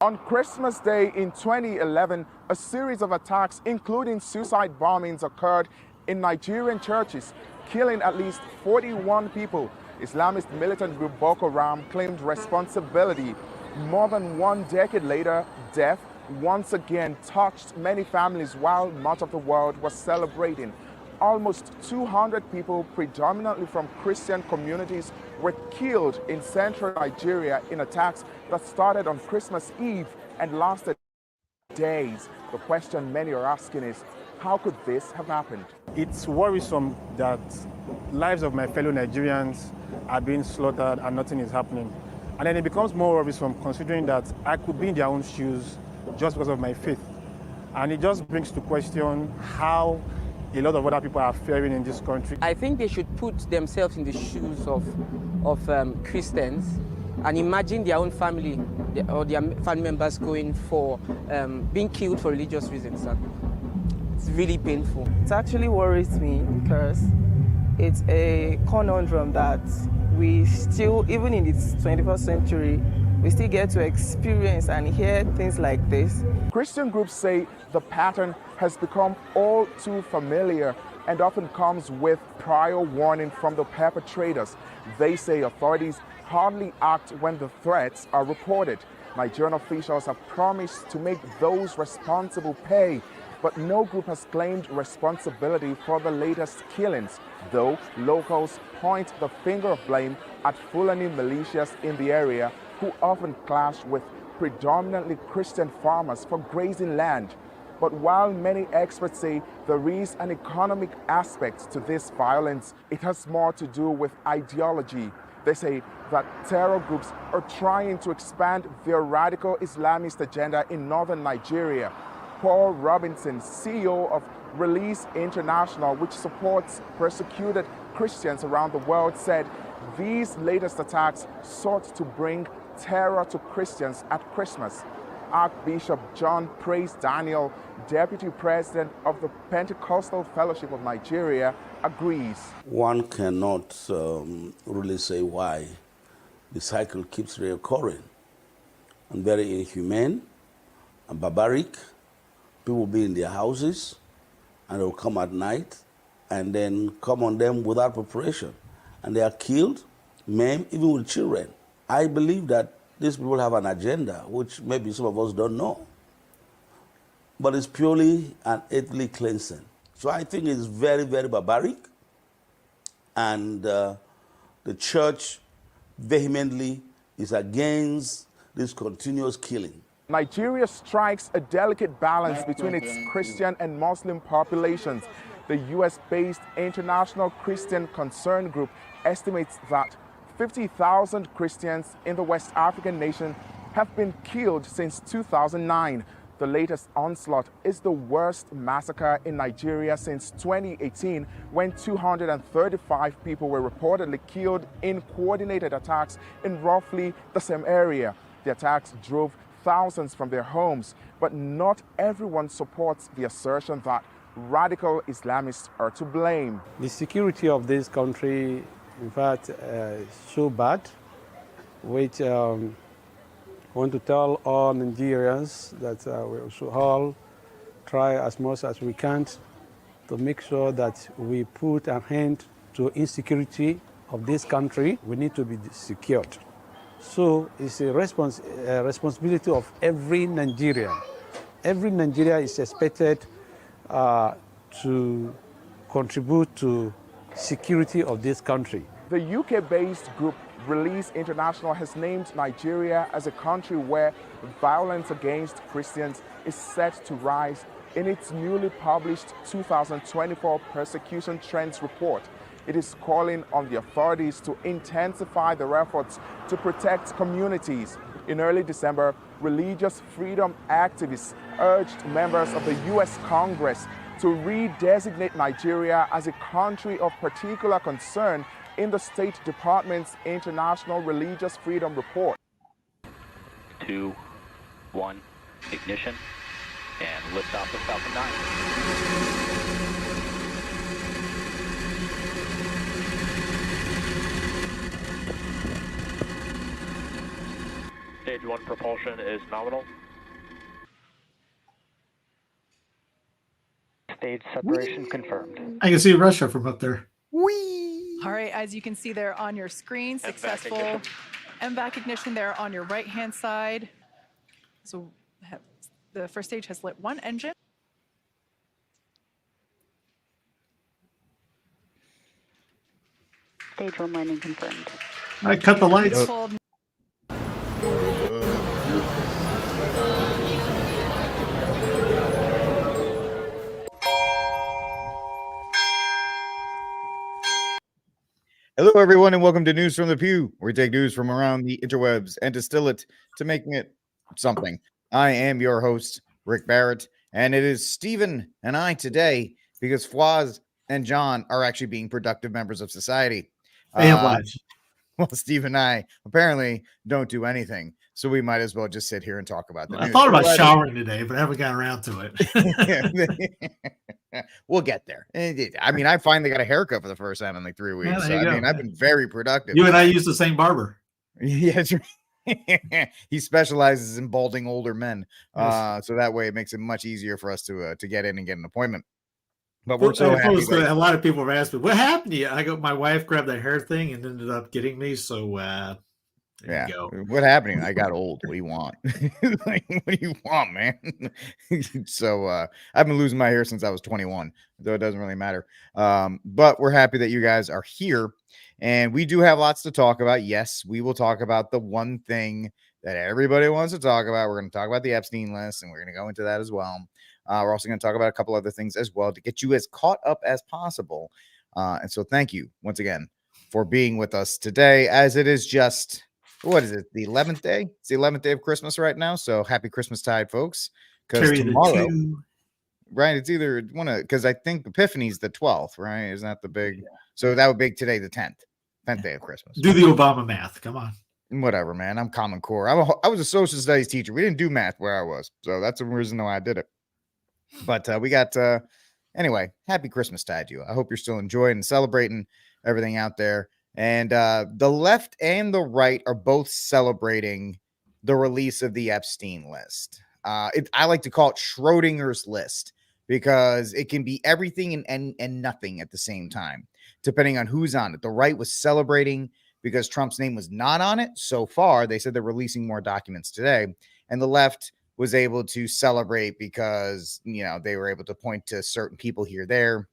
On Christmas Day in 2011, a series of attacks, including suicide bombings, occurred in Nigerian churches, killing at least 41 people. Islamist militant group Boko Haram claimed responsibility. More than 1 decade later, death once again touched many families while much of the world was celebrating. Almost 200 people, predominantly from Christian communities, were killed in central Nigeria in attacks that started on Christmas Eve and lasted days. The question many are asking is, how could this have happened? It's worrisome that lives of my fellow Nigerians are being slaughtered and nothing is happening. And then it becomes more worrisome considering that I could be in their own shoes just because of my faith. And it just brings to question how a lot of other people are faring in this country. I think they should put themselves in the shoes of Christians and imagine their own family or their family members going for being killed for religious reasons. It's really painful. It actually worries me because it's a conundrum that we still, even in the 21st century, we still get to experience and hear things like this. Christian groups say the pattern has become all too familiar and often comes with prior warning from the perpetrators. They say authorities hardly act when the threats are reported. Nigerian officials have promised to make those responsible pay, but no group has claimed responsibility for the latest killings, though locals point the finger of blame at Fulani militias in the area who often clash with predominantly Christian farmers for grazing land. But while many experts say there is an economic aspect to this violence, it has more to do with ideology. They say that terror groups are trying to expand their radical Islamist agenda in northern Nigeria. Paul Robinson, CEO of Release International, which supports persecuted Christians around the world, said these latest attacks sought to bring terror to Christians at Christmas. Archbishop John Praise Daniel, Deputy President of the Pentecostal Fellowship of Nigeria, agrees. One cannot really say why the cycle keeps reoccurring. And very inhumane and barbaric. People will be in their houses and they'll come at night and then come on them without preparation. And they are killed, maimed, even with children. I believe that these people have an agenda, which maybe some of us don't know. But it's purely an ethnic cleansing. So I think it's very, very barbaric. And the church vehemently is against this continuous killing. Nigeria strikes a delicate balance between its Christian and Muslim populations. The US-based International Christian Concern Group estimates that 50,000 Christians in the West African nation have been killed since 2009. The latest onslaught is the worst massacre in Nigeria since 2018, when 235 people were reportedly killed in coordinated attacks in roughly the same area. The attacks drove thousands from their homes, but not everyone supports the assertion that radical Islamists are to blame. The security of this country, in fact, is so bad, which I want to tell all Nigerians that we should all try as much as we can to make sure that we put an end to insecurity of this country. We need to be secured. So it's a responsibility of every Nigerian. Every Nigerian is expected to contribute to security of this country. The UK-based group Release International has named Nigeria as a country where violence against Christians is set to rise in its newly published 2024 Persecution Trends Report. It is calling on the authorities to intensify their efforts to protect communities. In early December, religious freedom activists urged members of the US Congress to redesignate Nigeria as a country of particular concern in the State Department's International Religious Freedom Report. 2, 1, ignition, and liftoff of Falcon 9. Stage 1 propulsion is nominal. Stage separation confirmed. I can see Russia from up there. Whee! All right, as you can see there on your screen, successful MVAC ignition there on your right-hand side. So the first stage has lit one engine. Stage 1 landing confirmed. I cut the lights. Beautiful. Hello, everyone, and welcome to News from the Pew, where we take news from around the interwebs and distill it to making it something. I am your host, Rick Barrett, and it is Stephen and I today because Fwaz and John are actually being productive members of society. They have lives. Well, Steve and I apparently don't do anything, so we might as well just sit here and talk about the news. I thought about showering today, but I haven't gotten around to it. We'll get there. I mean, I finally got a haircut for the first time in like 3 weeks. Yeah, So, I mean, I've been very productive. You and I use the same barber. Yeah, that's right. He specializes in balding older men. So that way it makes it much easier for us to get in and get an appointment. But we're so happy. A lot of people have asked me, what happened to you? I go, my wife grabbed that hair thing and ended up getting me. So there you go. What happened? I got old. What do you want? Like, what do you want, man? So I've been losing my hair since I was 21, though it doesn't really matter. But we're happy that you guys are here. And we do have lots to talk about. Yes, we will talk about the one thing that everybody wants to talk about. We're going to talk about the Epstein list, and we're going to go into that as well. We're also going to talk about a couple other things as well to get you as caught up as possible. And so thank you once again for being with us today, as it is just, what is it, the 11th day? It's the 11th day of Christmas right now. So happy Christmas tide, folks. Because tomorrow, right, it's either one of, because I think Epiphany's the 12th, right? Isn't that the big? So that would be today the 10th day of Christmas. Do the Obama math. Come on. Whatever, man. I'm Common Core. I was a social studies teacher. We didn't do math where I was. So that's the reason why I did it. But we got, anyway, happy Christmas tide to you. I hope you're still enjoying and celebrating everything out there. And the left and the right are both celebrating the release of the Epstein list. I like to call it Schrodinger's list because it can be everything and nothing at the same time, depending on who's on it. The right was celebrating because Trump's name was not on it. So far, they said they're releasing more documents today. And the left was able to celebrate because, you know, they were able to point to certain people here, there,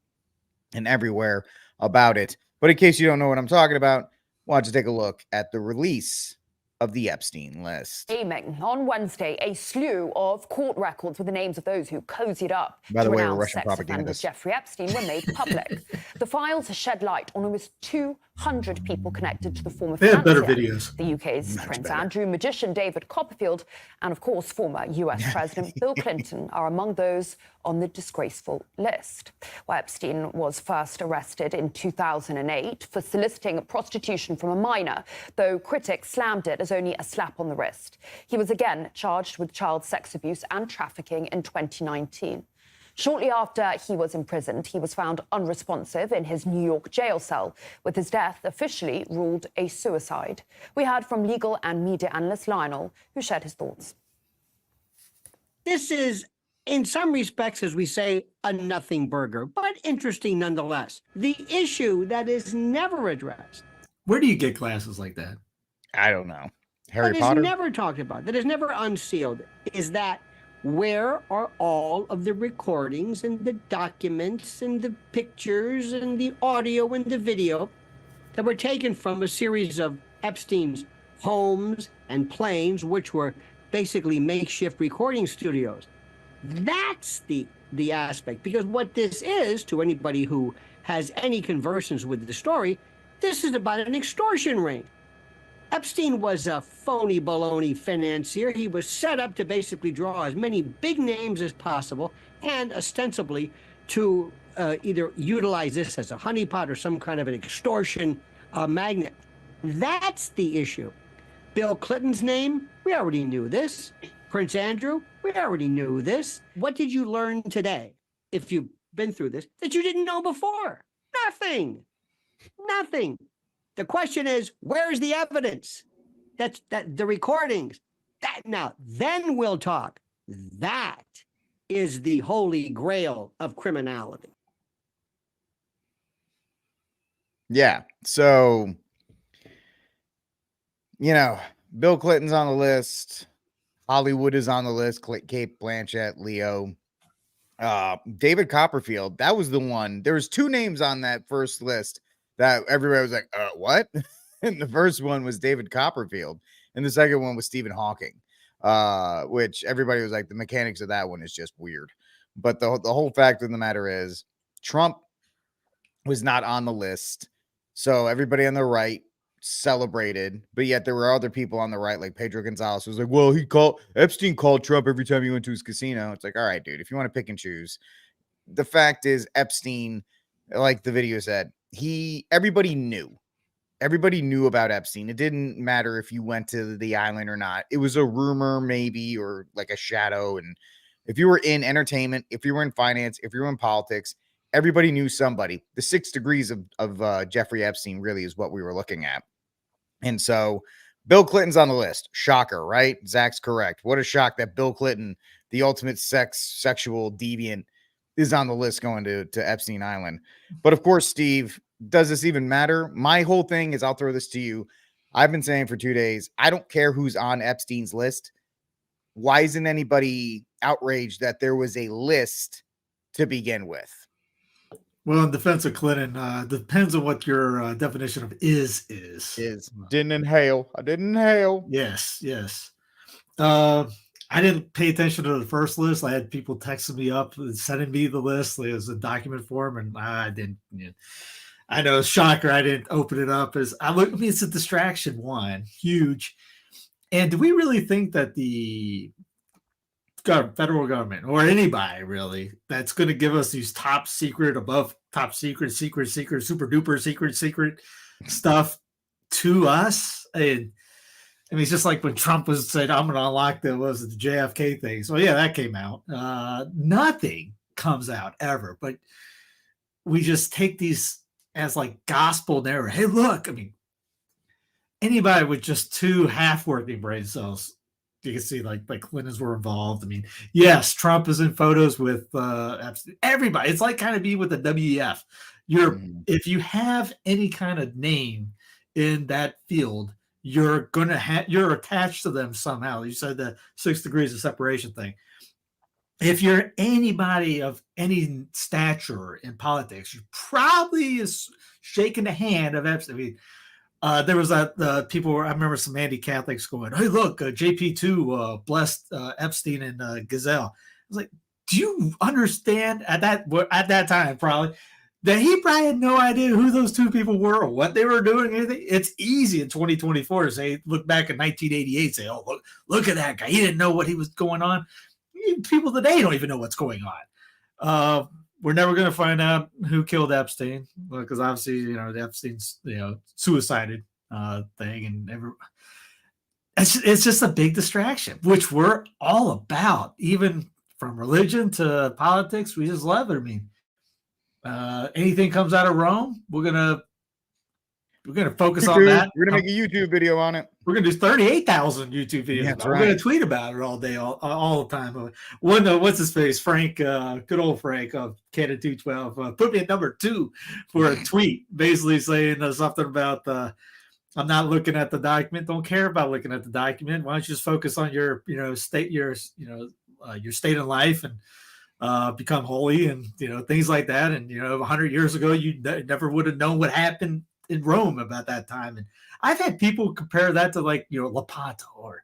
and everywhere about it. But in case you don't know what I'm talking about, why don't you take a look at the release of the Epstein list. Aiming on Wednesday, a slew of court records with the names of those who cozied up By the to way, renounce Russian sex offender propagandists. Jeffrey Epstein were made public. The files shed light on almost 200 people connected to the former They have better financier, videos. the UK's Prince Andrew, magician David Copperfield, and of course former US President Bill Clinton are among those on the disgraceful list. Well, Epstein was first arrested in 2008 for soliciting prostitution from a minor, though critics slammed it as only a slap on the wrist. He was again charged with child sex abuse and trafficking in 2019. Shortly after he was imprisoned, he was found unresponsive in his New York jail cell, with his death officially ruled a suicide. We heard from legal and media analyst Lionel, who shared his thoughts. This is, in some respects, as we say, a nothing burger, but interesting nonetheless. The issue that is never addressed. Where do you get classes like that? I don't know. Harry that Potter? is never talked about, that is never unsealed, is that where are all of the recordings and the documents and the pictures and the audio and the video that were taken from a series of Epstein's homes and planes, which were basically makeshift recording studios? That's the aspect, because what this is, to anybody who has any conversance with the story, this is about an extortion ring. Epstein was a phony baloney financier. He was set up to basically draw as many big names as possible and ostensibly to either utilize this as a honeypot or some kind of an extortion magnet. That's the issue. Bill Clinton's name, we already knew this. Prince Andrew, we already knew this. What did you learn today, if you've been through this, that you didn't know before? Nothing. Nothing. The question is, where's the evidence? That's the recordings. Then we'll talk. That is the holy grail of criminality. Yeah. So, Bill Clinton's on the list. Hollywood is on the list. Kate Blanchett, Leo. David Copperfield. That was the one. There was 2 names on that first list that everybody was like, what? And the first one was David Copperfield. And the second one was Stephen Hawking, which everybody was like, the mechanics of that one is just weird. But the whole fact of the matter is Trump was not on the list. So everybody on the right celebrated, but yet there were other people on the right, like Pedro Gonzalez, who was like, well, Epstein called Trump every time he went to his casino. It's like, all right, dude, if you want to pick and choose. The fact is, Epstein, like the video said, everybody knew about Epstein. It didn't matter if you went to the island or not. It was a rumor, maybe, or like a shadow. And if you were in entertainment, if you were in finance, if you were in politics, everybody knew somebody. The 6 degrees of Jeffrey Epstein really is what we were looking at. And so Bill Clinton's on the list. Shocker, right? Zach's correct. What a shock that Bill Clinton, the ultimate sexual deviant, is on the list going to Epstein Island. But of course, Steve, does this even matter? My whole thing is, I'll throw this to you. I've been saying for 2 days, I don't care who's on Epstein's list. Why isn't anybody outraged that there was a list to begin with? Well, in defense of Clinton, depends on what your definition of is. Didn't inhale. I didn't inhale. Yes. I didn't pay attention to the first list. I had people texting me up and sending me the list. It was a document form, and I didn't. I know, shocker. I didn't open it up. It's a distraction. One huge. And do we really think that the federal government or anybody really that's going to give us these top secret, above top secret, super duper secret stuff to us? And I mean, it's just like when Trump said, I'm going to unlock the JFK thing. So yeah, that came out. Nothing comes out ever, but we just take these as like gospel narrative. Hey, look, I mean, anybody with just 2 half-working brain cells, you can see like Clinton's were involved. I mean, yes, Trump is in photos with everybody. It's like kind of be with the WEF. If you have any kind of name in that field, you're attached to them somehow. You said the 6 degrees of separation thing. If you're anybody of any stature in politics, you probably is shaking the hand of Epstein. I mean, there was people. I remember some anti-Catholics going, "Hey, look, JP2 blessed Epstein and Gazelle." I was like, "Do you understand at that time probably that he probably had no idea who those 2 people were or what they were doing? Anything? It's easy in 2024 to say, look back at 1988, say, oh, look at that guy. He didn't know what he was going on. People today don't even know what's going on." We're never going to find out who killed Epstein, because obviously, the Epstein's, suicided thing, and it's just a big distraction, which we're all about, even from religion to politics. We just love it. I mean, anything comes out of Rome, we're gonna focus on that. We're gonna make a YouTube video on it. We're gonna do 38,000 YouTube videos. That's right. We're gonna tweet about it all day, all the time. What's his face? Frank, good old Frank of Canon 212, put me at number 2 for a tweet, basically saying something about I'm not looking at the document. Don't care about looking at the document. Why don't you just focus on your state in life and become holy and things like that. And 100 years ago, you never would have known what happened in Rome about that time. And I've had people compare that to Lepanto or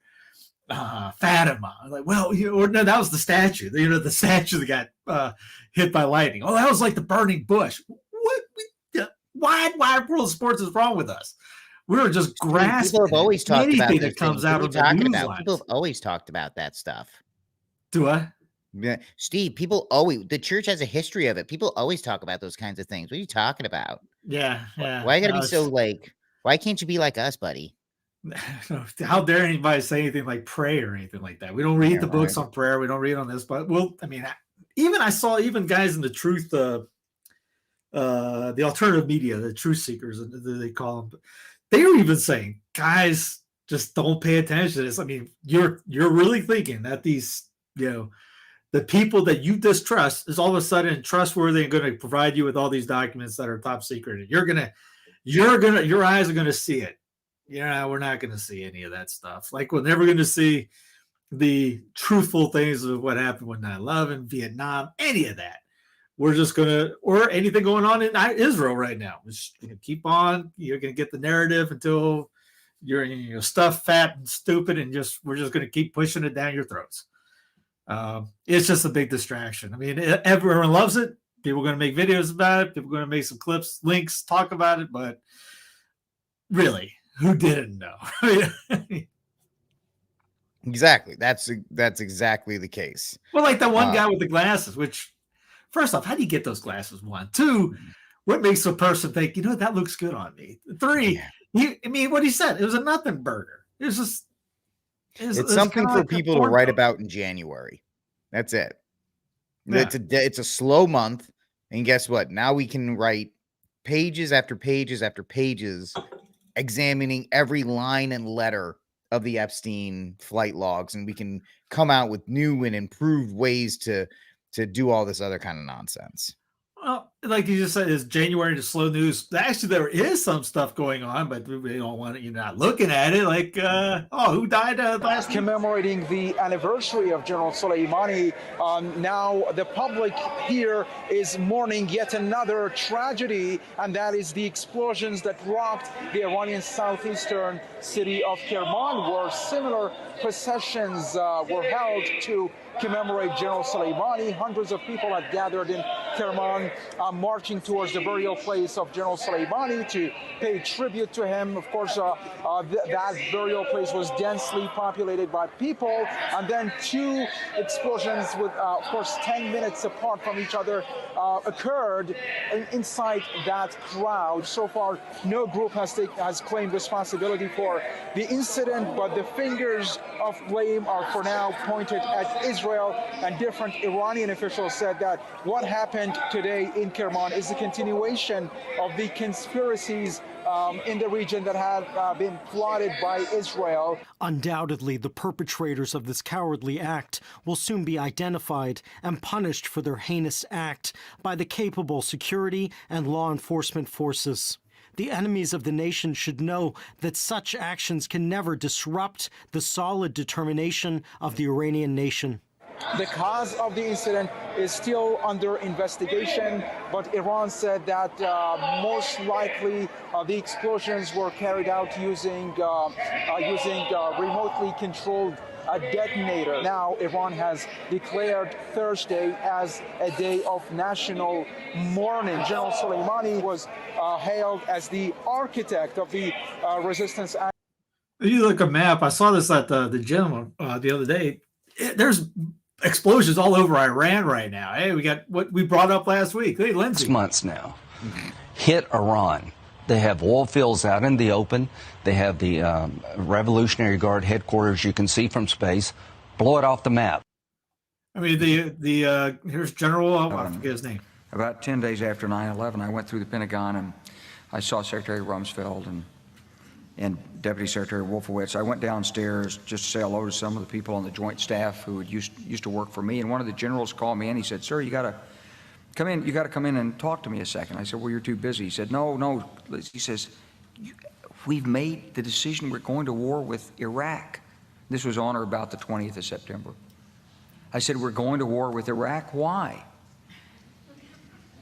Fatima. Like, well, no, that was the statue. The statue that got hit by lightning. Oh, that was like the burning bush. What? Why world sports is wrong with us? We're just grasping. People have always talked about anything that comes out of the news lines. People have always talked about that stuff. Do I? Yeah, Steve, the church has a history of it. People always talk about those kinds of things. What are you talking about? Yeah. Why you gotta be so why can't you be like us, buddy? How dare anybody say anything like pray or anything like that? We don't read the books on prayer. We don't read on this, but I saw guys in the truth, the alternative media, the truth seekers, they call them. They were even saying, guys, just don't pay attention to this. I mean, you're really thinking that these, the people that you distrust is all of a sudden trustworthy and going to provide you with all these documents that are top secret. Your eyes are going to see it. We're not going to see any of that stuff. Like, we're never going to see the truthful things of what happened with 9/11, Vietnam, any of that. We're just going to, or anything going on in Israel right now. We're just going to keep on. You're going to get the narrative until you're stuffed, fat, and stupid, and we're just going to keep pushing it down your throats. It's just a big distraction. I mean, everyone loves it. People are going to make videos about it. People are going to make some clips, links, talk about it. But really, who didn't know? Exactly. That's exactly the case. Well, like that one guy with the glasses, which, first off, how do you get those glasses? 1, 2, what makes a person think, that looks good on me? 3, what he said, it was a nothing burger. It was just, it's something for people to write about in January. That's it. Yeah. It's a slow month. And guess what? Now we can write pages after pages after pages examining every line and letter of the Epstein flight logs, and we can come out with new and improved ways to do all this other kind of nonsense. Well, like you just said, is January to slow news. Actually, there is some stuff going on, but we don't want it. You're not looking at it. Like, who died last week? Commemorating the anniversary of General Soleimani. Now the public here is mourning yet another tragedy, and that is the explosions that rocked the Iranian southeastern city of Kerman, where similar processions were held to commemorate General Soleimani. Hundreds of people had gathered in Kerman, marching towards the burial place of General Soleimani to pay tribute to him. Of course, that burial place was densely populated by people. And then 2 explosions with, of course, 10 minutes apart from each other occurred inside that crowd. So far, no group has claimed responsibility for the incident, but the fingers of blame are for now pointed at Israel, and different Iranian officials said that what happened today in Kerman is a continuation of the conspiracies in the region that have been plotted by Israel. Undoubtedly, the perpetrators of this cowardly act will soon be identified and punished for their heinous act by the capable security and law enforcement forces. The enemies of the nation should know that such actions can never disrupt the solid determination of the Iranian nation. The cause of the incident is still under investigation, but Iran said that most likely the explosions were carried out using remotely controlled detonator. Now, Iran has declared Thursday as a day of national mourning. General Soleimani was hailed as the architect of the resistance act. If you look at a map, I saw this at the gym the other day. There's explosions all over Iran right now. Hey, we got what we brought up last week. Hey, Lindsay. 6 months now. Hit Iran. They have oil fields out in the open. They have the Revolutionary Guard headquarters you can see from space. Blow it off the map. I mean, the here's General, I forget his name. About 10 days after 9/11, I went through the Pentagon and I saw Secretary Rumsfeld and Deputy Secretary Wolfowitz. I went downstairs just to say hello to some of the people on the Joint Staff who used to work for me. And one of the generals called me in. He said, "Sir, you got to come in. You got to come in and talk to me a second." I said, "Well, you're too busy." He said, "No." He says, "We've made the decision. We're going to war with Iraq." This was on or about the 20th of September. I said, "We're going to war with Iraq. Why?"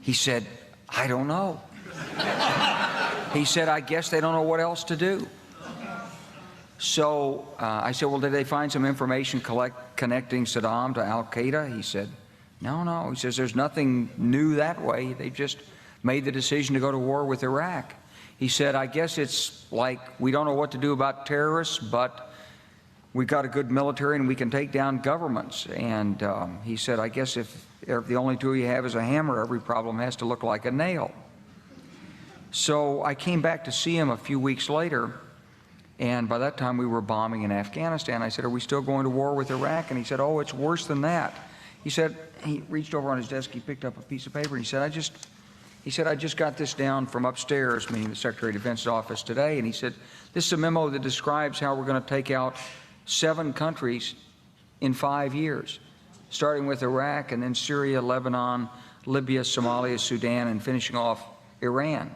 He said, "I don't know." He said, "I guess they don't know what else to do." So I said, "Well, did they find some information connecting Saddam to Al-Qaeda?" He said, No. He says, "There's nothing new that way. They just made the decision to go to war with Iraq." He said, "I guess it's like we don't know what to do about terrorists, but we've got a good military and we can take down governments." And he said, "I guess if the only tool you have is a hammer, every problem has to look like a nail." So I came back to see him a few weeks later, and by that time we were bombing in Afghanistan. I said, "Are we still going to war with Iraq?" And he said, "Oh, it's worse than that." He said, he reached over on his desk, he picked up a piece of paper, and he said, He said, I just got this down from upstairs, meaning the Secretary of Defense's office today, and he said, this is a memo that describes how we're going to take out 7 countries in 5 years, starting with Iraq and then Syria, Lebanon, Libya, Somalia, Sudan, and finishing off Iran.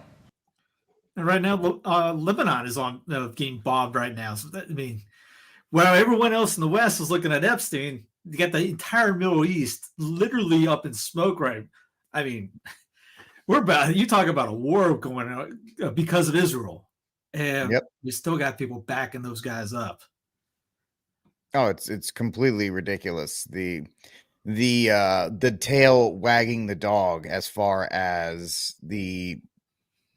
And right now, Lebanon is on getting bombed right now. So while everyone else in the West is looking at Epstein, you got the entire Middle East literally up in smoke. Right? I mean, you talk about a war going on because of Israel, and you still got people backing those guys up. Oh, it's completely ridiculous. The tail wagging the dog as far as the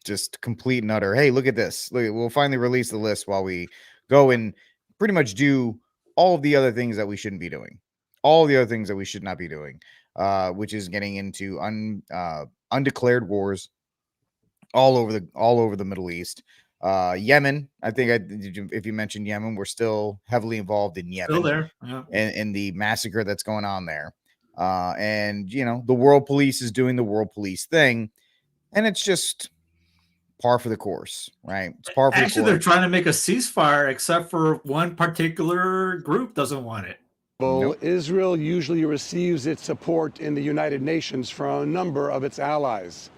just complete and utter, hey, look at this. We'll finally release the list while we go and pretty much do all of the other things that we shouldn't be doing. All the other things that we should not be doing, which is getting into undeclared wars all over the Middle East. Yemen, I think if you mentioned Yemen, we're still heavily involved in Yemen. Still there. Yeah. And the massacre that's going on there. And, the world police is doing the world police thing. And it's just par for the course, right? It's par for the course. They're trying to make a ceasefire, except for one particular group doesn't want it. Well, Israel usually receives its support in the United Nations from a number of its allies.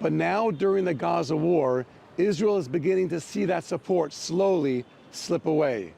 But now, during the Gaza war, Israel is beginning to see that support slowly slip away.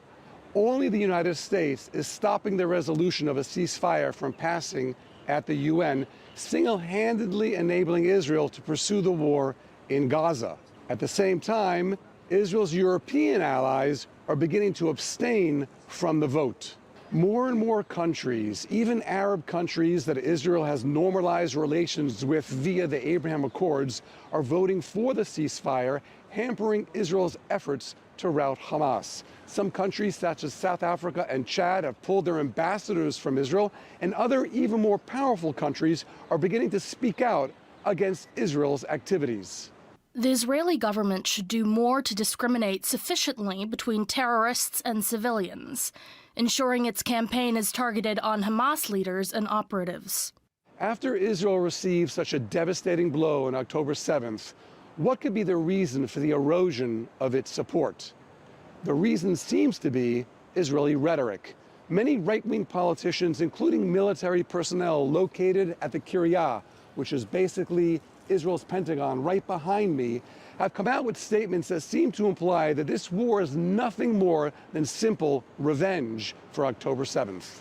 Only the United States is stopping the resolution of a ceasefire from passing at the UN, single-handedly enabling Israel to pursue the war in Gaza. At the same time, Israel's European allies are beginning to abstain from the vote. More and more countries, even Arab countries that Israel has normalized relations with via the Abraham Accords, are voting for the ceasefire, hampering Israel's efforts to rout Hamas. Some countries, such as South Africa and Chad, have pulled their ambassadors from Israel, and other, even more powerful countries are beginning to speak out against Israel's activities. The Israeli government should do more to discriminate sufficiently between terrorists and civilians, ensuring its campaign is targeted on Hamas leaders and operatives. After Israel received such a devastating blow on October 7th, what could be the reason for the erosion of its support? The reason seems to be Israeli rhetoric. Many right-wing politicians, including military personnel located at the Kiryat, which is basically Israel's Pentagon right behind me, have come out with statements that seem to imply that this war is nothing more than simple revenge for October 7th.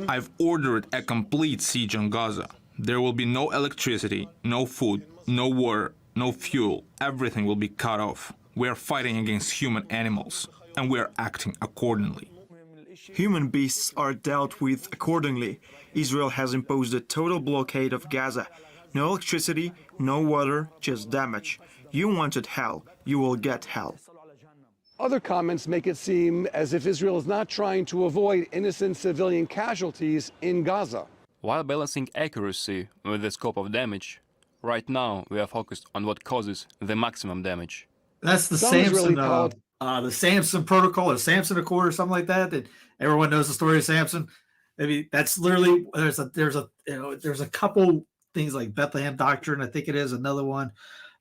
I've ordered a complete siege on Gaza. There will be no electricity, no food, no water, no fuel. Everything will be cut off. We are fighting against human animals, and we are acting accordingly. Human beasts are dealt with accordingly. Israel has imposed a total blockade of Gaza. No electricity, no water, just damage. You wanted hell, you will get hell. Other comments make it seem as if Israel is not trying to avoid innocent civilian casualties in Gaza. While balancing accuracy with the scope of damage, right now we are focused on what causes the maximum damage. That's the Samson, the Samson Protocol or Samson Accord or something like that. That everyone knows the story of Samson. I mean, that's literally there's a couple things like Bethlehem Doctrine, I think it is another one.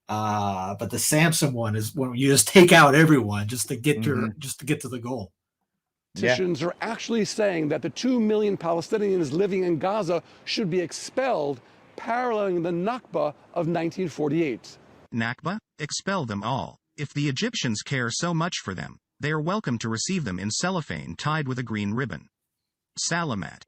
But the Samson one is when you just take out everyone just to get to the goal. Politicians are actually saying that the 2 million Palestinians living in Gaza should be expelled, paralleling the Nakba of 1948. Nakba? Expel them all. If the Egyptians care so much for them, they are welcome to receive them in cellophane tied with a green ribbon. Salamat.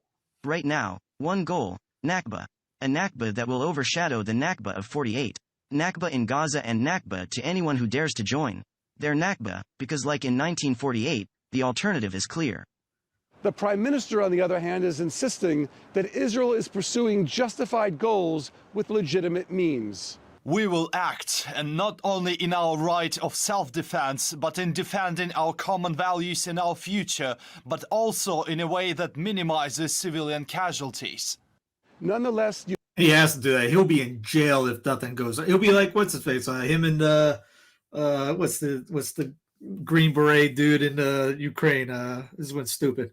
Right now, one goal, Nakba. A Nakba that will overshadow the Nakba of 48. Nakba in Gaza and Nakba to anyone who dares to join. They're Nakba, because like in 1948, the alternative is clear. The Prime Minister, on the other hand, is insisting that Israel is pursuing justified goals with legitimate means. We will act, and not only in our right of self-defense, but in defending our common values and our future, but also in a way that minimizes civilian casualties. Nonetheless, he has to do that. He'll be in jail if nothing goes on. He'll be like, what's his face? Him and what's the Green Beret dude in Ukraine? This one's stupid.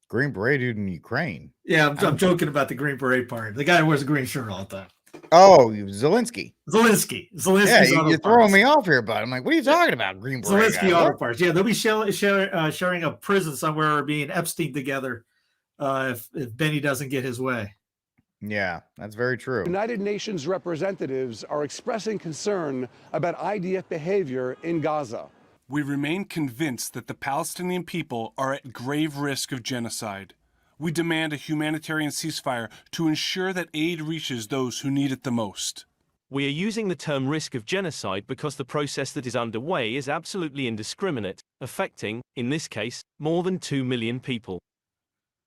Green Beret dude in Ukraine. Yeah, I'm joking about the Green Beret part. The guy who wears a green shirt all the time. Oh, Zelensky. Zelensky's Yeah, Auto you're Parts. throwing me off here, bud. I'm like, what are you talking about, Green Beret Zelensky guy? Auto What? Parts. Yeah, they'll be sharing a prison somewhere or being Epstein together if Benny doesn't get his way. Yeah, that's very true. United Nations representatives are expressing concern about IDF behavior in Gaza. We remain convinced that the Palestinian people are at grave risk of genocide. We demand a humanitarian ceasefire to ensure that aid reaches those who need it the most. We are using the term risk of genocide because the process that is underway is absolutely indiscriminate, affecting, in this case, more than 2 million people.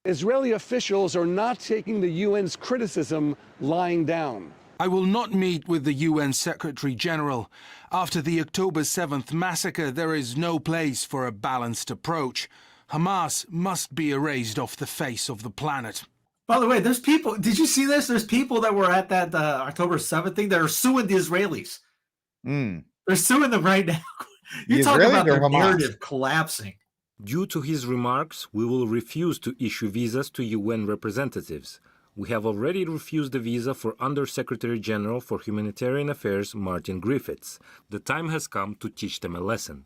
Israeli officials are not taking the UN's criticism lying down. I will not meet with the UN Secretary General. After the October 7th massacre, there is no place for a balanced approach. Hamas must be erased off the face of the planet. By the way, there's people. Did you see this? There's people that were at that October 7th thing that are suing the Israelis. They're suing them right now. You talk about their narrative collapsing. Due to his remarks, we will refuse to issue visas to UN representatives. We have already refused the visa for Under-Secretary General for Humanitarian Affairs Martin Griffiths. The time has come to teach them a lesson.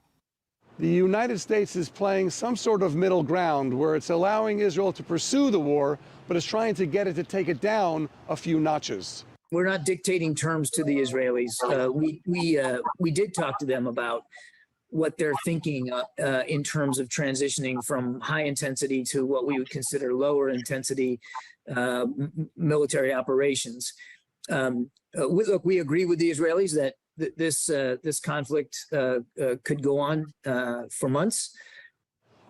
The United States is playing some sort of middle ground where it's allowing Israel to pursue the war, but is trying to get it to take it down a few notches. We're not dictating terms to the Israelis. We did talk to them about what they're thinking in terms of transitioning from high intensity to what we would consider lower intensity military operations. Look, we agree with the Israelis that this conflict could go on for months.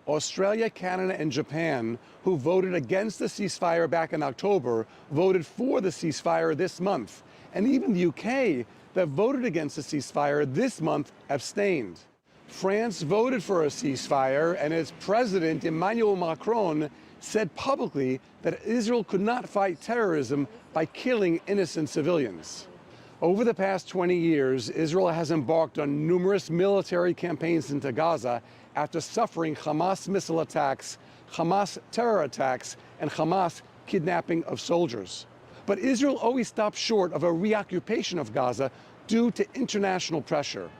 Australia, Canada, and Japan, who voted against the ceasefire back in October, voted for the ceasefire this month. And even the UK, that voted against the ceasefire this month, abstained. France voted for a ceasefire, and its president, Emmanuel Macron, said publicly that Israel could not fight terrorism by killing innocent civilians. Over the past 20 years, Israel has embarked on numerous military campaigns into Gaza after suffering Hamas missile attacks, Hamas terror attacks, and Hamas kidnapping of soldiers. But Israel always stopped short of a reoccupation of Gaza due to international pressure.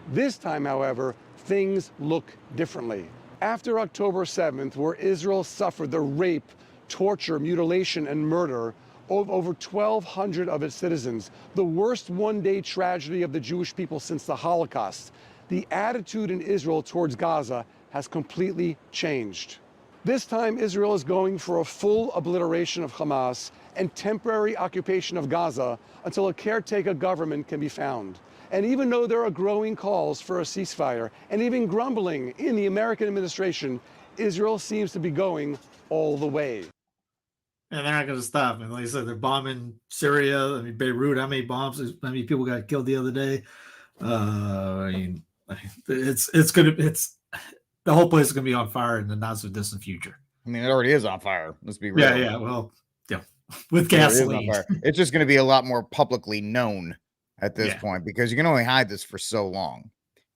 This time, however, things look differently. After October 7th, where Israel suffered the rape, torture, mutilation, and murder of over 1,200 of its citizens, the worst one-day tragedy of the Jewish people since the Holocaust, the attitude in Israel towards Gaza has completely changed. This time, Israel is going for a full obliteration of Hamas and temporary occupation of Gaza until a caretaker government can be found. And even though there are growing calls for a ceasefire and even grumbling in the American administration, Israel seems to be going all the way. And they're not going to stop. And like I said, they're bombing Syria. I mean, Beirut, how many people got killed the other day? I mean, the whole place is going to be on fire in the not so distant future. I mean, it already is on fire. Let's be real. Yeah. Well, yeah, with gasoline. It's just going to be a lot more publicly known at this point, because you can only hide this for so long.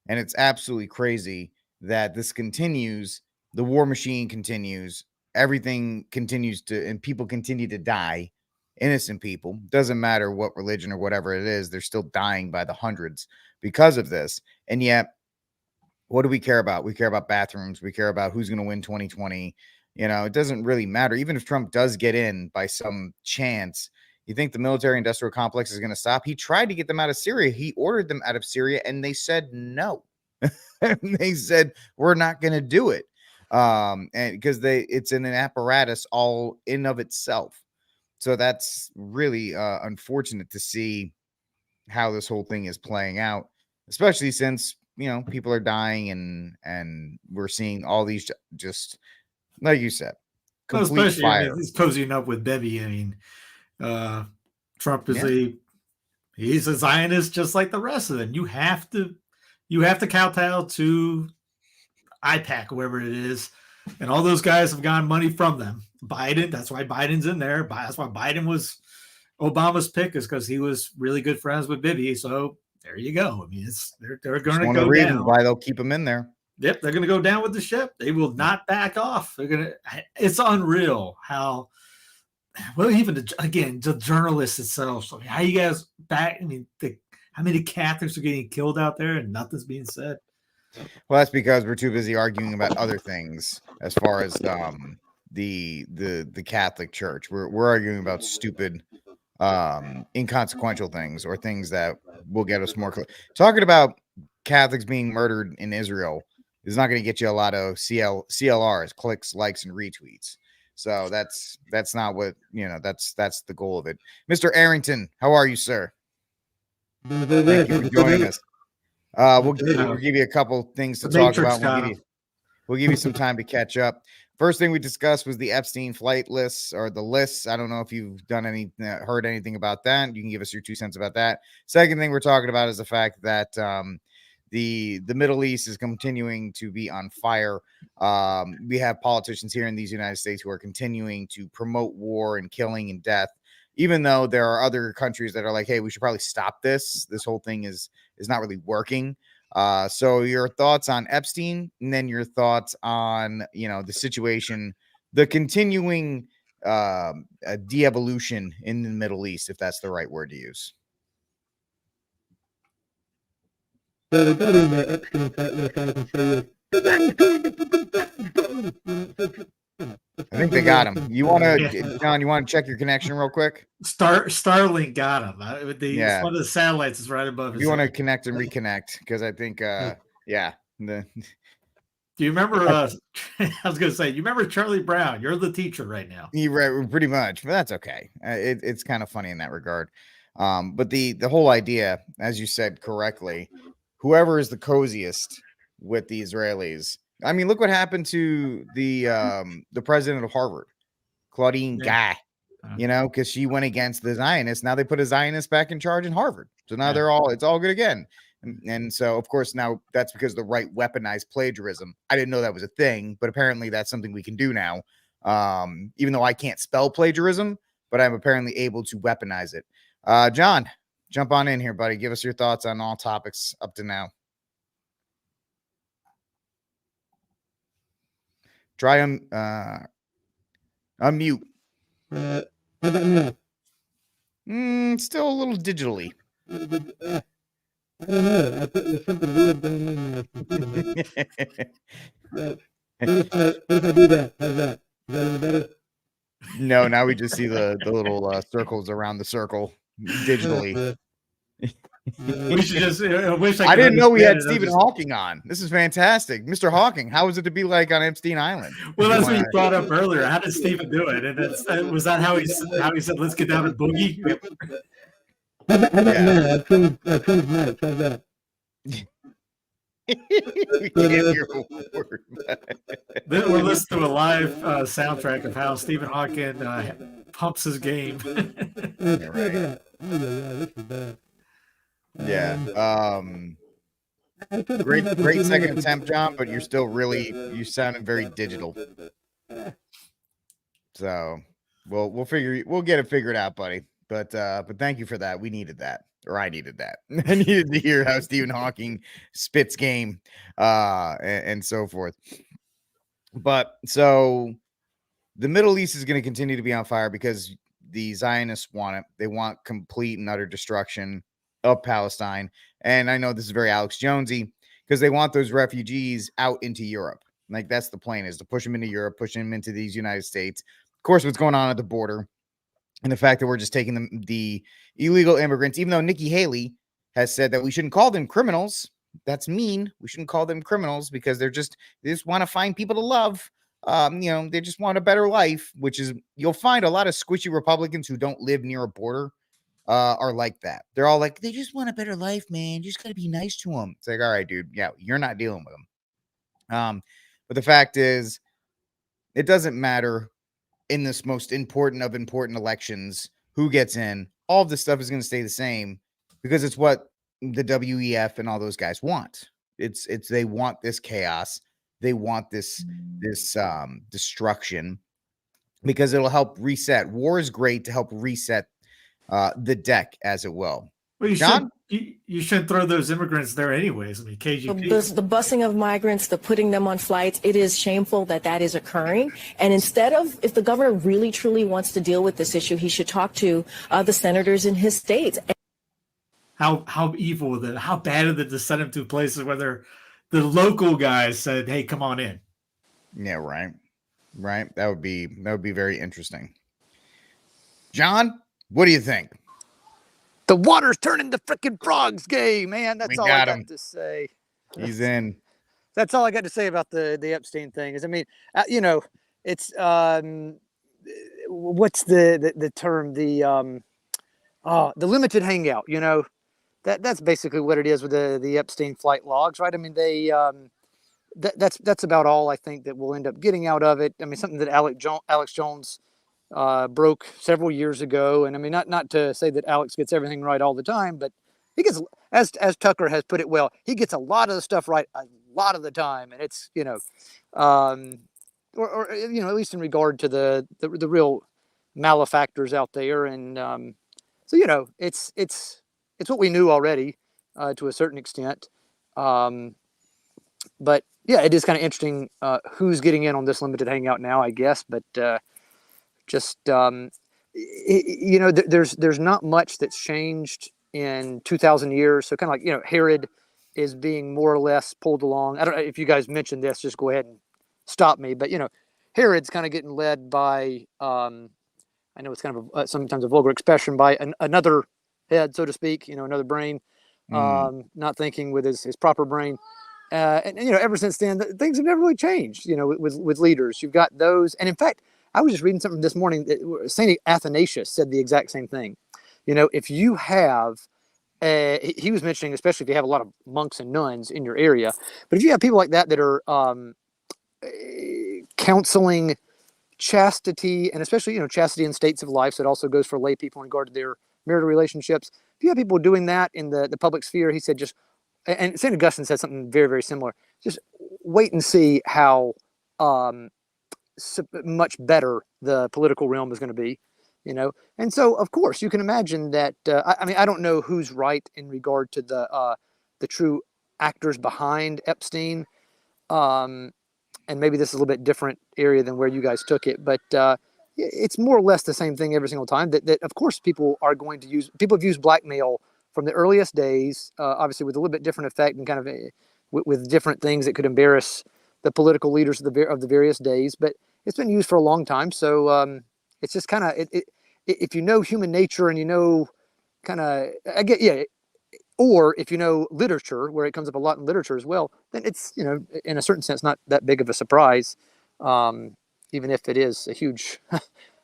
And it's absolutely crazy that this continues. The war machine continues. Everything continues to, and people continue to die. Innocent people. Doesn't matter what religion or whatever it is. They're still dying by the hundreds because of this. And yet, what do we care about? We care about bathrooms. We care about who's going to win 2020. You know, it doesn't really matter. Even if Trump does get in by some chance, you think the military industrial complex is going to stop? He tried to get them out of Syria. He ordered them out of Syria, and they said no. They said, we're not going to do it. And because it's in an apparatus all in of itself. So that's really unfortunate to see how this whole thing is playing out, especially since, you know, people are dying and we're seeing all these just like you said, complete fire. I mean, he's cozying up with Bevy. I mean, Trump is he's a Zionist just like the rest of them. You have to kowtow to IPAC, whoever it is, and all those guys have gotten money from them. Biden, that's why Biden's in there. That's why Biden was Obama's pick, is because he was really good friends with Bibi. So there you go. I mean, they're going to go down. Why they'll keep him in there. Yep, they're going to go down with the ship. They will not back off. It's unreal how well, even the journalists itself. I mean, how you guys back? I mean, how many Catholics are getting killed out there and nothing's being said? Well, that's because we're too busy arguing about other things as far as the Catholic Church. We're arguing about stupid inconsequential things or things that will get us more talking about Catholics being murdered in Israel is not going to get you a lot of CLRs, clicks, likes, and retweets. So that's not what that's the goal of it. Mr. Arrington, how are you, sir? Thank you for joining us. We'll give you a couple things to talk about. We'll give you some time to catch up. First thing we discussed was the Epstein flight lists or the lists. I don't know if you've heard anything about that. You can give us your 2 cents about that. Second thing we're talking about is the fact that the Middle East is continuing to be on fire. We have politicians here in these United States who are continuing to promote war and killing and death, even though there are other countries that are like, hey, we should probably stop this. This whole thing is not really working. So your thoughts on Epstein, and then your thoughts on, the situation, the continuing de-evolution in the Middle East, if that's the right word to use. So regarding the Epstein flight list, I can say I think they got him. You want to, John? You want to check your connection real quick? Starlink got him. Yeah. One of the satellites is right above. You want to connect and reconnect because I think, yeah. Do you remember? I was going to say, you remember Charlie Brown? You're the teacher right now. Pretty much, but that's okay. It's kind of funny in that regard. But the whole idea, as you said correctly, whoever is the coziest with the Israelis. I mean, look what happened to the president of Harvard, Claudine Guy. Because she went against the Zionists. Now they put a Zionist back in charge in Harvard. So now it's all good again. And so, of course, now that's because the right weaponized plagiarism. I didn't know that was a thing, but apparently that's something we can do now. Even though I can't spell plagiarism, but I'm apparently able to weaponize it. John, jump on in here, buddy. Give us your thoughts on all topics up to now. Try unmute. How about now? Still a little digitally. I don't know. I think there's something weird going on there. What if I do that? How's that? Is that any better? No, now we just see the little circles around the circle digitally. We should just. I didn't know we had Stephen Hawking on. This is fantastic, Mr. Hawking. How was it to be like on Epstein Island? Well, that's what you brought up earlier. How did Stephen do it? And was that how he said, "Let's get down and boogie"? How about now? I changed mics. How's that? We can't hear a word. Then we're listening to a live soundtrack of how Stephen Hawking pumps his game. Right. This is bad. Yeah. Great second attempt, John, but you're still you sounded very digital. So we'll get it figured out, buddy. But thank you for that. We needed that. Or I needed that. I needed to hear how Stephen Hawking spits game and so forth. But so the Middle East is going to continue to be on fire because the Zionists want it. They want complete and utter destruction of Palestine. And I know this is very Alex Jonesy because they want those refugees out into Europe. Like that's the plan, is to push them into Europe, push them into these United States. Of course, what's going on at the border and the fact that we're just taking the illegal immigrants, even though Nikki Haley has said that we shouldn't call them criminals. That's mean. We shouldn't call them criminals because they just want to find people to love. They just want a better life, which is, you'll find a lot of squishy Republicans who don't live near a border are like that. They're all like, they just want a better life, man. You just got to be nice to them. It's like, all right, dude. Yeah, you're not dealing with them. But the fact is, it doesn't matter in this most important of important elections who gets in. All of this stuff is going to stay the same because it's what the WEF and all those guys want. It's they want this chaos. They want this destruction because it'll help reset. War is great to help reset the deck, as it will. Well, John? you shouldn't throw those immigrants there anyways. I mean, KGP. The busing of migrants, the putting them on flights, it is shameful that that is occurring. And instead of, if the governor really truly wants to deal with this issue, he should talk to the senators in his states. How evil is it? How bad is it to send them to places where the local guys said, "Hey, come on in." Yeah, right. That would be very interesting. John, what do you think? The water's turning the freaking frogs gay, man. That's all I got to say. He's in. That's all I got to say about the Epstein thing. Is, I mean, it's what's the term? The limited hangout. That's basically what it is with the Epstein flight logs, right? I mean, they that's about all I think that we'll end up getting out of it. I mean, something that Alex Jones broke several years ago, and I mean, not to say that Alex gets everything right all the time, but he gets, as Tucker has put it well, he gets a lot of the stuff right a lot of the time, and it's or at least in regard to the real malefactors out there, and so it's what we knew already to a certain extent, but yeah, it is kind of interesting who's getting in on this limited hangout now, I guess, but just there's not much that's changed in 2,000 years. So kind of like Herod is being more or less pulled along. I don't know if you guys mentioned this. Just go ahead and stop me. But Herod's kind of getting led by I know it's kind of sometimes a vulgar expression, by another head, so to speak. Another brain, not thinking with his proper brain. And ever since then, things have never really changed. With leaders, you've got those, and in fact, I was just reading something this morning that Saint Athanasius said the exact same thing. If you have, he was mentioning, especially if you have a lot of monks and nuns in your area, but if you have people like that are counseling chastity, and especially chastity in states of life, so it also goes for lay people in regard to their marital relationships. If you have people doing that in the public sphere, he said just. And St. Augustine said something very, very similar. Just wait and see how much better the political realm is going to be, And so, of course, you can imagine that. I mean, I don't know who's right in regard to the true actors behind Epstein, and maybe this is a little bit different area than where you guys took it, but it's more or less the same thing every single time. That of course people are going to use. People have used blackmail from the earliest days, obviously with a little bit different effect and kind of with different things that could embarrass the political leaders of the various days. But it's been used for a long time, so it's just kind of if you know human nature and or if you know literature, where it comes up a lot in literature as well, then it's in a certain sense not that big of a surprise, even if it is a huge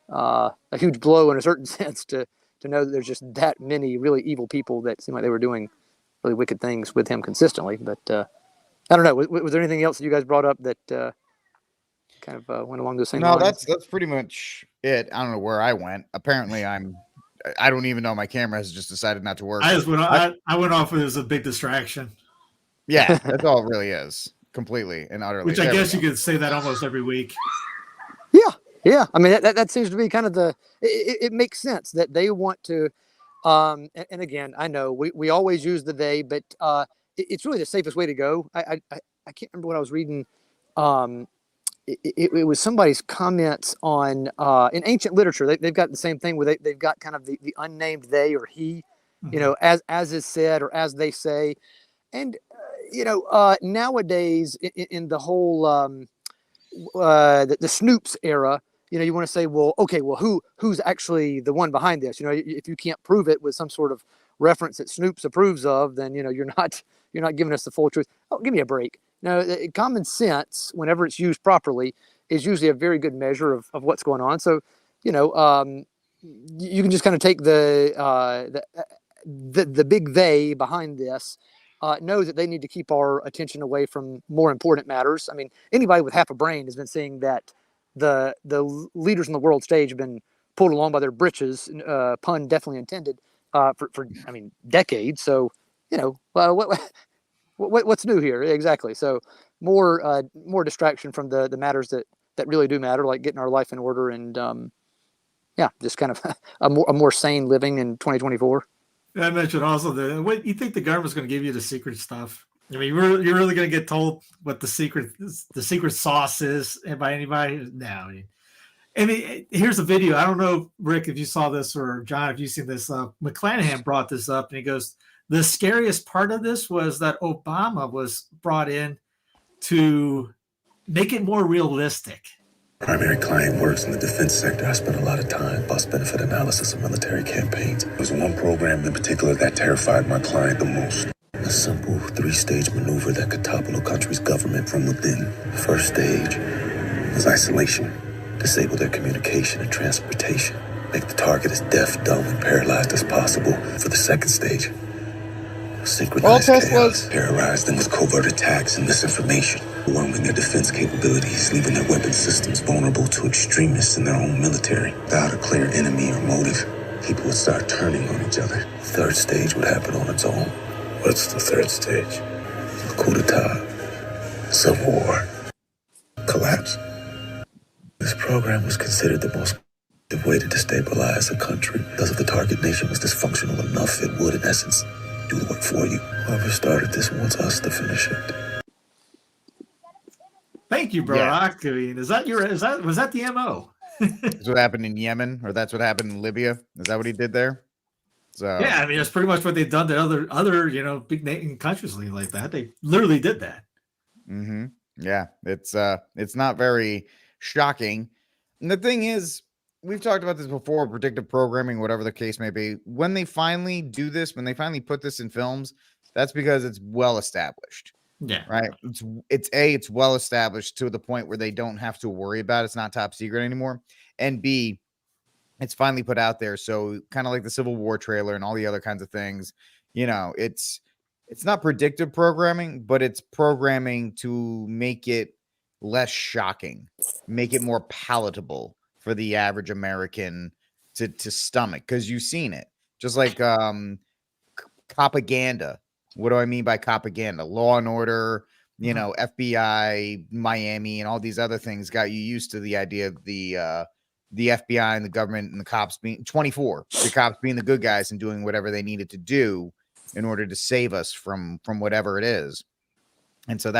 blow in a certain sense to know that there's just that many really evil people that seem like they were doing really wicked things with him consistently. But I don't know. Was there anything else that you guys brought up that kind of went along those same lines? No, that's pretty much it. I don't know where I went. Apparently, I don't even know my camera has just decided not to work. I went off as a big distraction. Yeah, that's all it really is, completely and utterly. Which I guess you could say that almost every week. Yeah. I mean, that seems to be kind of it makes sense that they want to, and again, I know we always use the they, but it's really the safest way to go. I can't remember what I was reading. It was somebody's comments on in ancient literature. They've got the same thing where they've got kind of the unnamed they or he, as is said or as they say, and nowadays in the whole the Snoops era, you want to say, well, okay, well, who's actually the one behind this? If you can't prove it with some sort of reference that Snoops approves of, then you're not giving us the full truth. Oh, give me a break. Common sense, whenever it's used properly, is usually a very good measure of what's going on. So, you can just kind of take the big they behind this. Know that they need to keep our attention away from more important matters. I mean, anybody with half a brain has been seeing that the leaders on the world stage have been pulled along by their britches, pun definitely intended, for decades. So, what's new here? Exactly. So more distraction from the matters that really do matter, like getting our life in order and just kind of a more sane living in 2024. I mentioned also that what you think the government's going to give you the secret stuff. I mean, you're really going to get told what the secret sauce is by anybody? No. I mean, here's a video. I don't know, Rick, if you saw this, or John, if you've seen this. McClanahan brought this up, and he goes, the scariest part of this was that Obama was brought in to make it more realistic. Primary client works in the defense sector. I spent a lot of time cost-benefit analysis of military campaigns. There was one program in particular that terrified my client the most. A simple 3-stage maneuver that could topple a country's government from within. The first stage was isolation. Disable their communication and transportation. Make the target as deaf, dumb, and paralyzed as possible. For the second stage, synchronized chaos. Terrorize them with covert attacks and misinformation. Overwhelming their defense capabilities, leaving their weapon systems vulnerable to extremists in their own military. Without a clear enemy or motive, people would start turning on each other. The third stage would happen on its own. What's the third stage? A coup d'etat. Civil war. Collapse. This program was considered the most effective way to destabilize a country. Because if the target nation was dysfunctional enough, it would, in essence, do the work for you. Whoever started this wants us to finish it. Thank you, Barack. Yeah. I mean, was that the MO? That's what happened in Yemen, or that's what happened in Libya. Is that what he did there? So yeah, I mean, that's pretty much what they've done to other big nation countries like that. They literally did that. Mm-hmm. Yeah, it's not very shocking. And the thing is, we've talked about this before, predictive programming, whatever the case may be. When they finally do this, when they finally put this in films, that's because it's well established. Yeah. Right. It's well established to the point where they don't have to worry about it. It's not top secret anymore. And B, it's finally put out there. So kind of like the Civil War trailer and all the other kinds of things, it's not predictive programming, but it's programming to make it less shocking, make it more palatable for the average American to stomach, because you've seen it. Just like propaganda. What do I mean by propaganda? Law and Order, FBI, Miami, and all these other things got you used to the idea of the FBI and the government and the cops being 24, the cops being the good guys and doing whatever they needed to do in order to save us from whatever it is. And so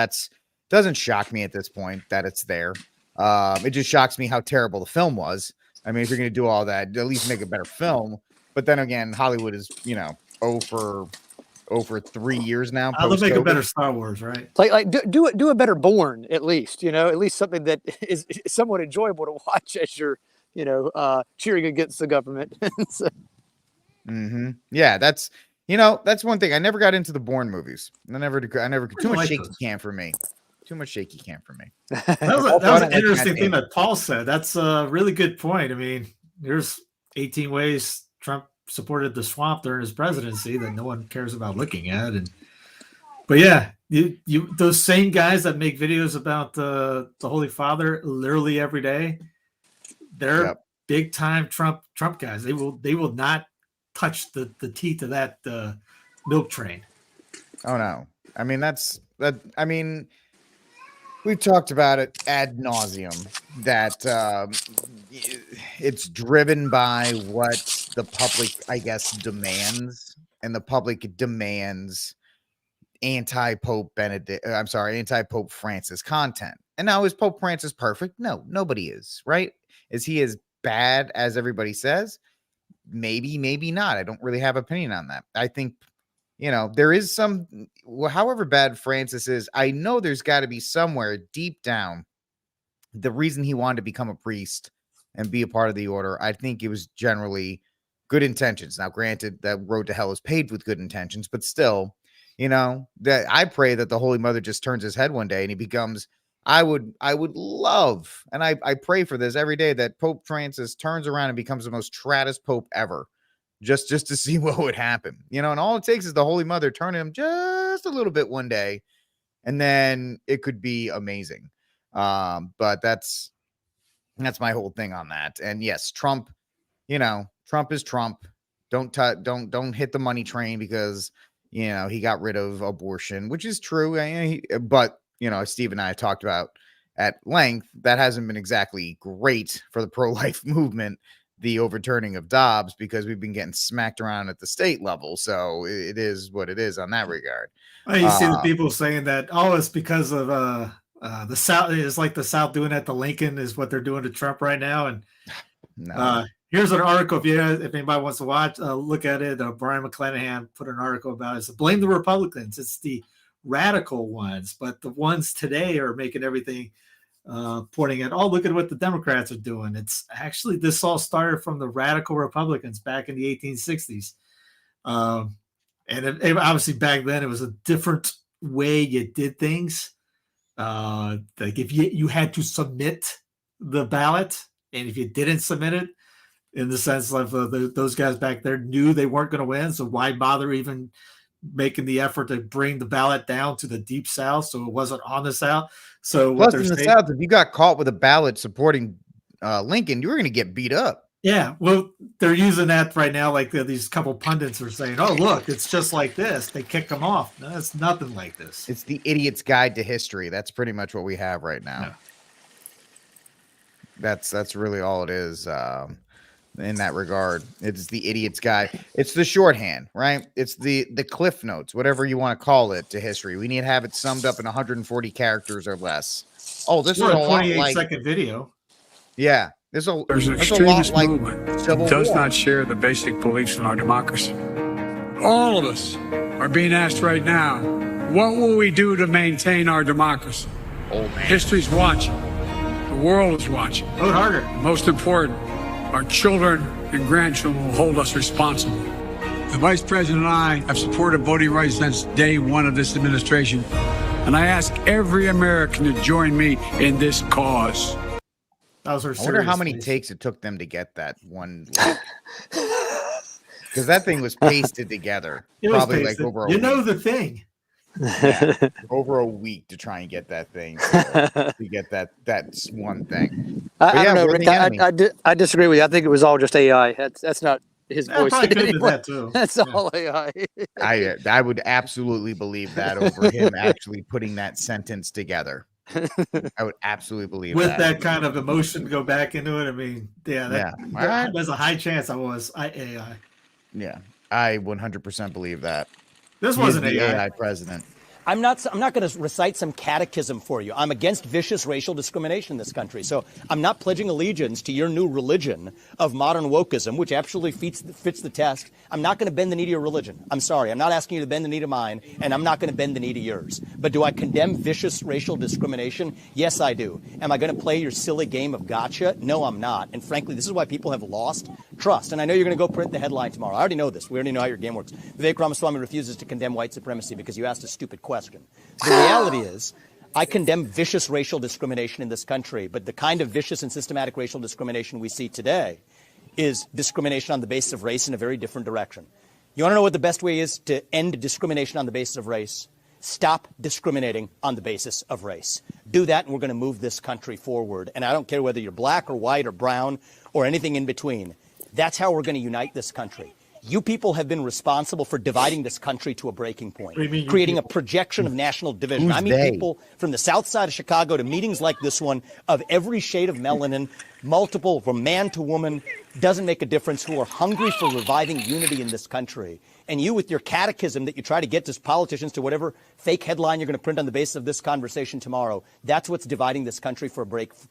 doesn't shock me at this point that it's there. It just shocks me how terrible the film was. I mean, if you're going to do all that, at least make a better film. But then again, Hollywood is, 0 for 3 years now. They'll make a better Star Wars, right? Like do a better Bourne, at least, at least something that is somewhat enjoyable to watch as you're, cheering against the government. So. Mm-hmm. Yeah, that's one thing. I never got into the Bourne movies. I never too much shaky cam for me. Too much shaky cam for me. That was an interesting thing that Paul said. That's a really good point. I mean, there's 18 ways Trump supported the swamp during his presidency that no one cares about looking at. But yeah, you those same guys that make videos about the Holy Father literally every day, they're big time Trump guys. They will not touch the teeth of that milk train. Oh no. I mean, I mean, we've talked about it ad nauseum that it's driven by what the public, I guess, demands, and the public demands anti-Pope Francis content. And now, is Pope Francis perfect? No, nobody is, right? Is he as bad as everybody says? Maybe not. I don't really have an opinion on that. I think, there is however bad Francis is, I know there's got to be somewhere deep down the reason he wanted to become a priest and be a part of the order. I think it was generally good intentions. Now, granted, that road to hell is paved with good intentions, but still, that I pray that the Holy Mother just turns his head one day and he becomes, I would love, and I pray for this every day, that Pope Francis turns around and becomes the most traddest Pope ever. Just to see what would happen, and all it takes is the Holy Mother turning him just a little bit one day, and then it could be amazing. But that's my whole thing on that. And yes, Trump, Trump is Trump. Don't hit the money train because he got rid of abortion, which is true. But Steve and I have talked about at length, that hasn't been exactly great for the pro-life movement. the overturning of Dobbs because we've been getting smacked around at the state level. So it is what it is on that regard. You see the people saying that, oh, it's because of the South. It's like the South doing that to Lincoln is what they're doing to Trump right now. And here's an article if anybody wants to watch, look at it. Brian McClanahan put an article about it. So blame the Republicans. It's the radical ones, but the ones today are making everything pointing at, oh, look at what the Democrats are doing. It's actually, this all started from the radical Republicans back in the 1860s. And obviously back then it was a different way you did things. Like if you had to submit the ballot, and if you didn't submit it, in the sense of those guys back there knew they weren't going to win, so why bother even making the effort to bring the ballot down to the deep South so it wasn't on the South? So plus in the South, if you got caught with a ballot supporting Lincoln, you were going to get beat up. Yeah, well, they're using that right now. Like these couple pundits are saying, "Oh, look, it's just like this." They kick them off. No, it's nothing like this. It's the idiot's guide to history. That's pretty much what we have right now. Yeah. That's really all it is. In that regard, it's the idiot's guide. It's the shorthand, right? It's the cliff notes, whatever you want to call it, to history. We need to have it summed up in 140 characters or less. Oh, this is a 28-second video. Yeah, there's an extremist movement that does not share the basic beliefs in our democracy. All of us are being asked right now, what will we do to maintain our democracy? History's watching. The world is watching. Vote harder. Most important, our children and grandchildren will hold us responsible. The Vice President and I have supported voting rights since day one of this administration, and I ask every American to join me in this cause. I wonder how many takes it took them to get that one. Because that thing was pasted together. Probably like over a week. The thing. Yeah, over a week to try and get that thing. To get that one thing. I don't know, Rick. I disagree with you. I think it was all just AI. That's not his voice. That too. That's all AI. I would absolutely believe that over him actually putting that sentence together. I would absolutely believe with that kind of emotion to go back into it. I mean, there's a high chance I was AI. Yeah, I 100% believe that. This wasn't the AI. AI president. I'm not going to recite some catechism for you. I'm against vicious racial discrimination in this country. So I'm not pledging allegiance to your new religion of modern wokeism, which actually fits the test. I'm not going to bend the knee to your religion. I'm sorry. I'm not asking you to bend the knee to mine, and I'm not going to bend the knee to yours. But do I condemn vicious racial discrimination? Yes, I do. Am I going to play your silly game of gotcha? No, I'm not. And frankly, this is why people have lost trust. And I know you're going to go print the headline tomorrow. I already know this. We already know how your game works. Vivek Ramaswamy refuses to condemn white supremacy because you asked a stupid question. The reality is, I condemn vicious racial discrimination in this country, but the kind of vicious and systematic racial discrimination we see today is discrimination on the basis of race in a very different direction. You want to know what the best way is to end discrimination on the basis of race? Stop discriminating on the basis of race. Do that, and we're going to move this country forward. And I don't care whether you're black or white or brown or anything in between. That's how we're going to unite this country. You people have been responsible for dividing this country to a breaking point, creating a projection of national division. I mean, people from the south side of Chicago to meetings like this one of every shade of melanin, multiple, from man to woman, doesn't make a difference, who are hungry for reviving unity in this country. And you, with your catechism that you try to get to politicians to whatever fake headline you're going to print on the basis of this conversation tomorrow, that's what's dividing this country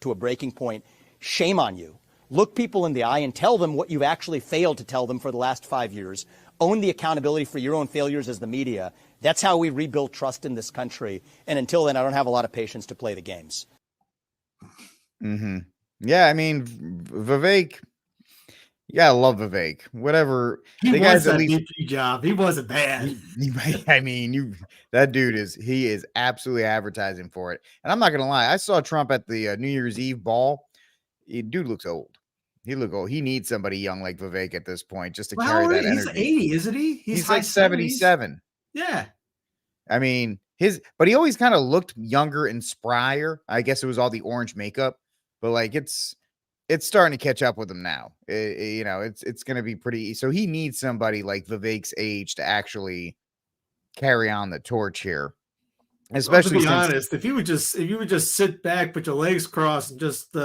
to a breaking point. Shame on you. Look people in the eye and tell them what you've actually failed to tell them for the last 5 years. Own the accountability for your own failures as the media. That's how we rebuild trust in this country. And until then, I don't have a lot of patience to play the games. Mm-hmm. Yeah, I mean, Vivek, yeah, I love Vivek. Whatever. He wants that VP job. He wasn't bad. I mean, that dude is absolutely advertising for it. And I'm not going to lie. I saw Trump at the New Year's Eve ball. Dude looks old. He look old. He needs somebody young like Vivek at this point just to carry that energy. He's 80, isn't he? He's like 77. Yeah. I mean, but he always kind of looked younger and sprier. I guess it was all the orange makeup, but like it's starting to catch up with him now. It's going to be pretty. So he needs somebody like Vivek's age to actually carry on the torch here. Especially to be honest, if you would just sit back, put your legs crossed, and just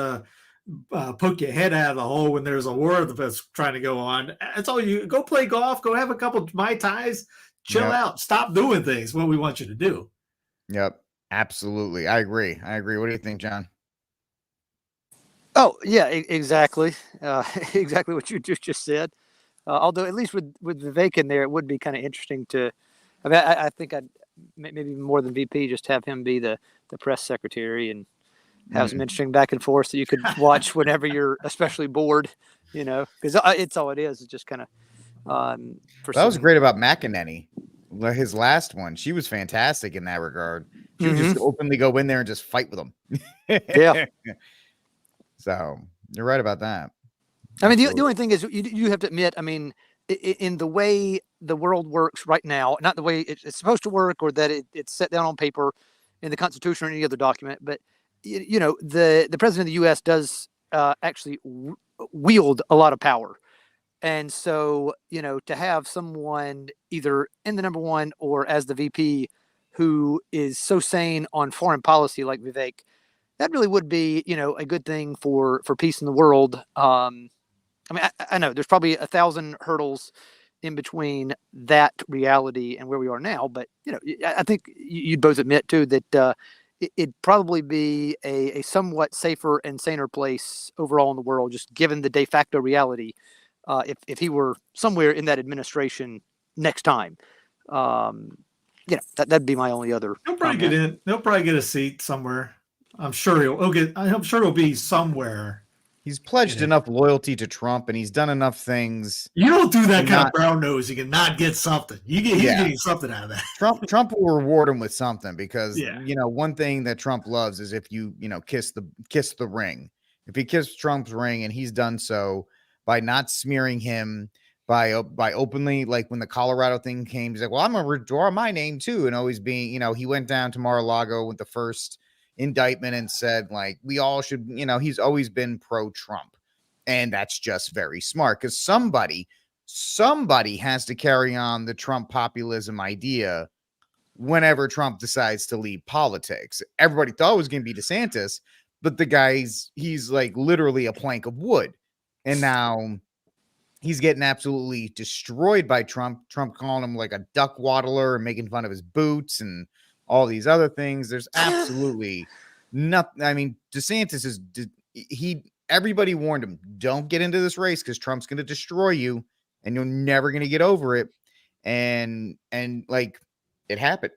poke your head out of the hole when there's a war that's trying to go on. That's all you go play golf, go have a couple of Mai Tais, chill out, stop doing things. What we want you to do. Yep. Absolutely. I agree. What do you think, John? Oh yeah, exactly. Exactly what you just said. Although at least with Vivek in there, it would be kind of interesting to. I mean, I think I'd maybe more than VP, just have him be the press secretary and have some interesting back and forth that you could watch whenever you're especially bored. Because it's all it is. It's just kind of. That was great about McEnany. His last one, she was fantastic in that regard. She would just openly go in there and just fight with them. Yeah. So you're right about that. I mean, the only thing is you have to admit, I mean, in the way the world works right now, not the way it's supposed to work or that it's set down on paper in the Constitution or any other document, but, the president of the U.S. does actually wield a lot of power. And so, to have someone either in the number one or as the VP who is so sane on foreign policy like Vivek, that really would be, a good thing for peace in the world. I mean, I know there's probably 1,000 hurdles in between that reality and where we are now, but I think you'd both admit too that it'd probably be a somewhat safer and saner place overall in the world, just given the de facto reality. If he were somewhere in that administration next time, that'd be my only other. He'll probably get in. He'll probably get a seat somewhere. I'm sure he'll be somewhere. He's pledged enough loyalty to Trump, and he's done enough things. You don't do that kind of brown nose. You can not get something. He's getting something out of that. Trump will reward him with something because one thing that Trump loves is if you kiss the ring. If he kissed Trump's ring, and he's done so by not smearing him, by openly, like when the Colorado thing came, he's like, well, I'm gonna withdraw my name too, and always being, he went down to Mar-a-Lago with the first indictment and said, like, we all should, he's always been pro-Trump, and that's just very smart because somebody has to carry on the Trump populism idea whenever Trump decides to leave politics. Everybody thought it was going to be DeSantis, but he's like literally a plank of wood, and now he's getting absolutely destroyed by Trump calling him like a duck waddler and making fun of his boots and all these other things. There's absolutely nothing. I mean, DeSantis everybody warned him, don't get into this race because Trump's going to destroy you and you're never going to get over it. And like it happened.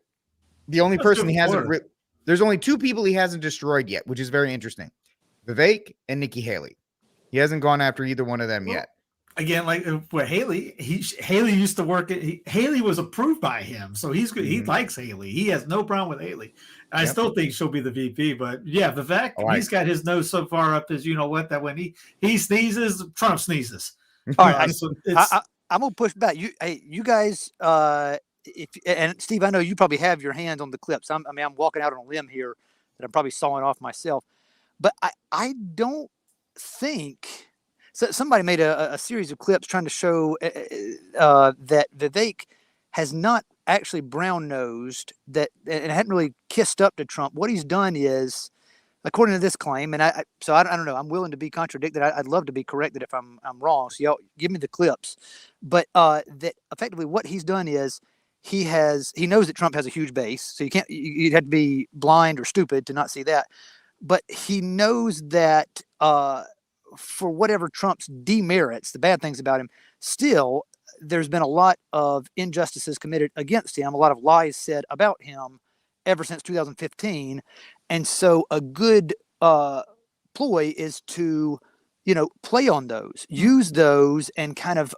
The only person he hasn't, there's only two people he hasn't destroyed yet, which is very interesting. Vivek and Nikki Haley. He hasn't gone after either one of them yet. Again, like for Haley, Haley used to work at Haley was approved by him, so he's good. He likes Haley. He has no problem with Haley. I still think she'll be the VP, but yeah, Vivek, he's got his nose so far up as that when he sneezes, Trump sneezes. All right, I'm gonna push back. You guys, and Steve, I know you probably have your hands on the clips. I'm walking out on a limb here that I'm probably sawing off myself, but I don't think. So somebody made a series of clips trying to show that Vivek has not actually brown-nosed and hadn't really kissed up to Trump. What he's done is, according to this claim, and I don't know. I'm willing to be contradicted. I'd love to be corrected if I'm wrong. So y'all give me the clips. But that effectively what he's done is he knows that Trump has a huge base. So you'd have to be blind or stupid to not see that. But he knows that. For whatever Trump's demerits, the bad things about him, still, there's been a lot of injustices committed against him, a lot of lies said about him ever since 2015. And so a good ploy is to, play on those, use those and kind of,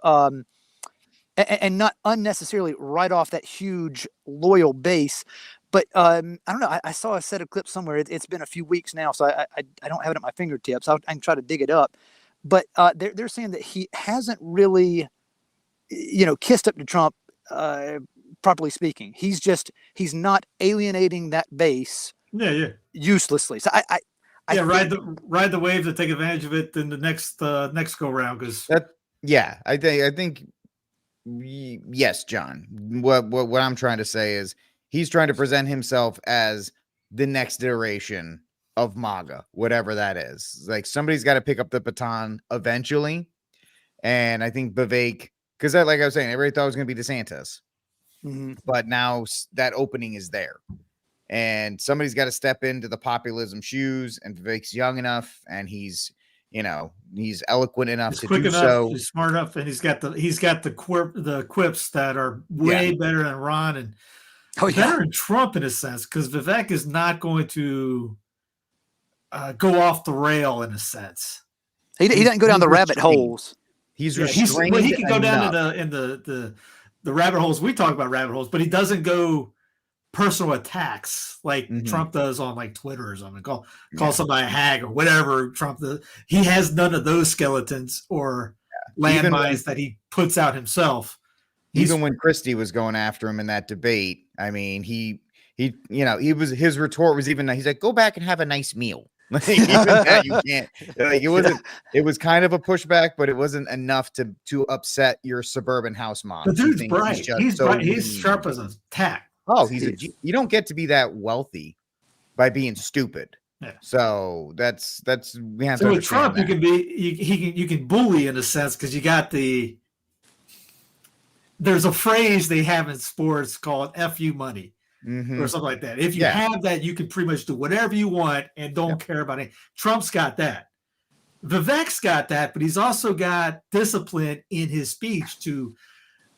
and not unnecessarily write off that huge loyal base. But I don't know. I saw a set of clips somewhere. It's been a few weeks now, so I don't have it at my fingertips. I can try to dig it up. But they're saying that he hasn't really, kissed up to Trump, properly speaking. He's not alienating that base. Yeah. Uselessly. So I ride the wave to take advantage of it in the next go round because I think yes, John. What I'm trying to say is. He's trying to present himself as the next iteration of MAGA, whatever that is. Like somebody's got to pick up the baton eventually. And I think Vivek, because like I was saying, everybody thought it was going to be DeSantis, but now that opening is there. And somebody's got to step into the populism shoes, and Vivek's young enough, and he's eloquent enough He's to quick do enough, so. he's smart enough, and he's got the quips that are way better than Ron and better than Trump in a sense, because Vivek is not going to go off the rail in a sense. He doesn't go down the rabbit holes. He's restrained. He can go down in the rabbit holes. We talk about rabbit holes, but he doesn't go personal attacks like Trump does on like Twitter or something. Call somebody a hag or whatever Trump does. He has none of those skeletons or landmines that he puts out himself. Even when Christie was going after him in that debate, I mean, his retort was even, he's like, go back and have a nice meal. Like, even that you can't, like, it wasn't, it was kind of a pushback, but it wasn't enough to upset your suburban house mom. The dude's bright. He's sharp as a tack. Oh, you don't get to be that wealthy by being stupid. Yeah. So that's we have so to with Trump, that. you can bully in a sense because you got there's a phrase they have in sports called "fu money" or something like that. If you have that, you can pretty much do whatever you want and don't care about it. Trump's got that. Vivek's got that, but he's also got discipline in his speech to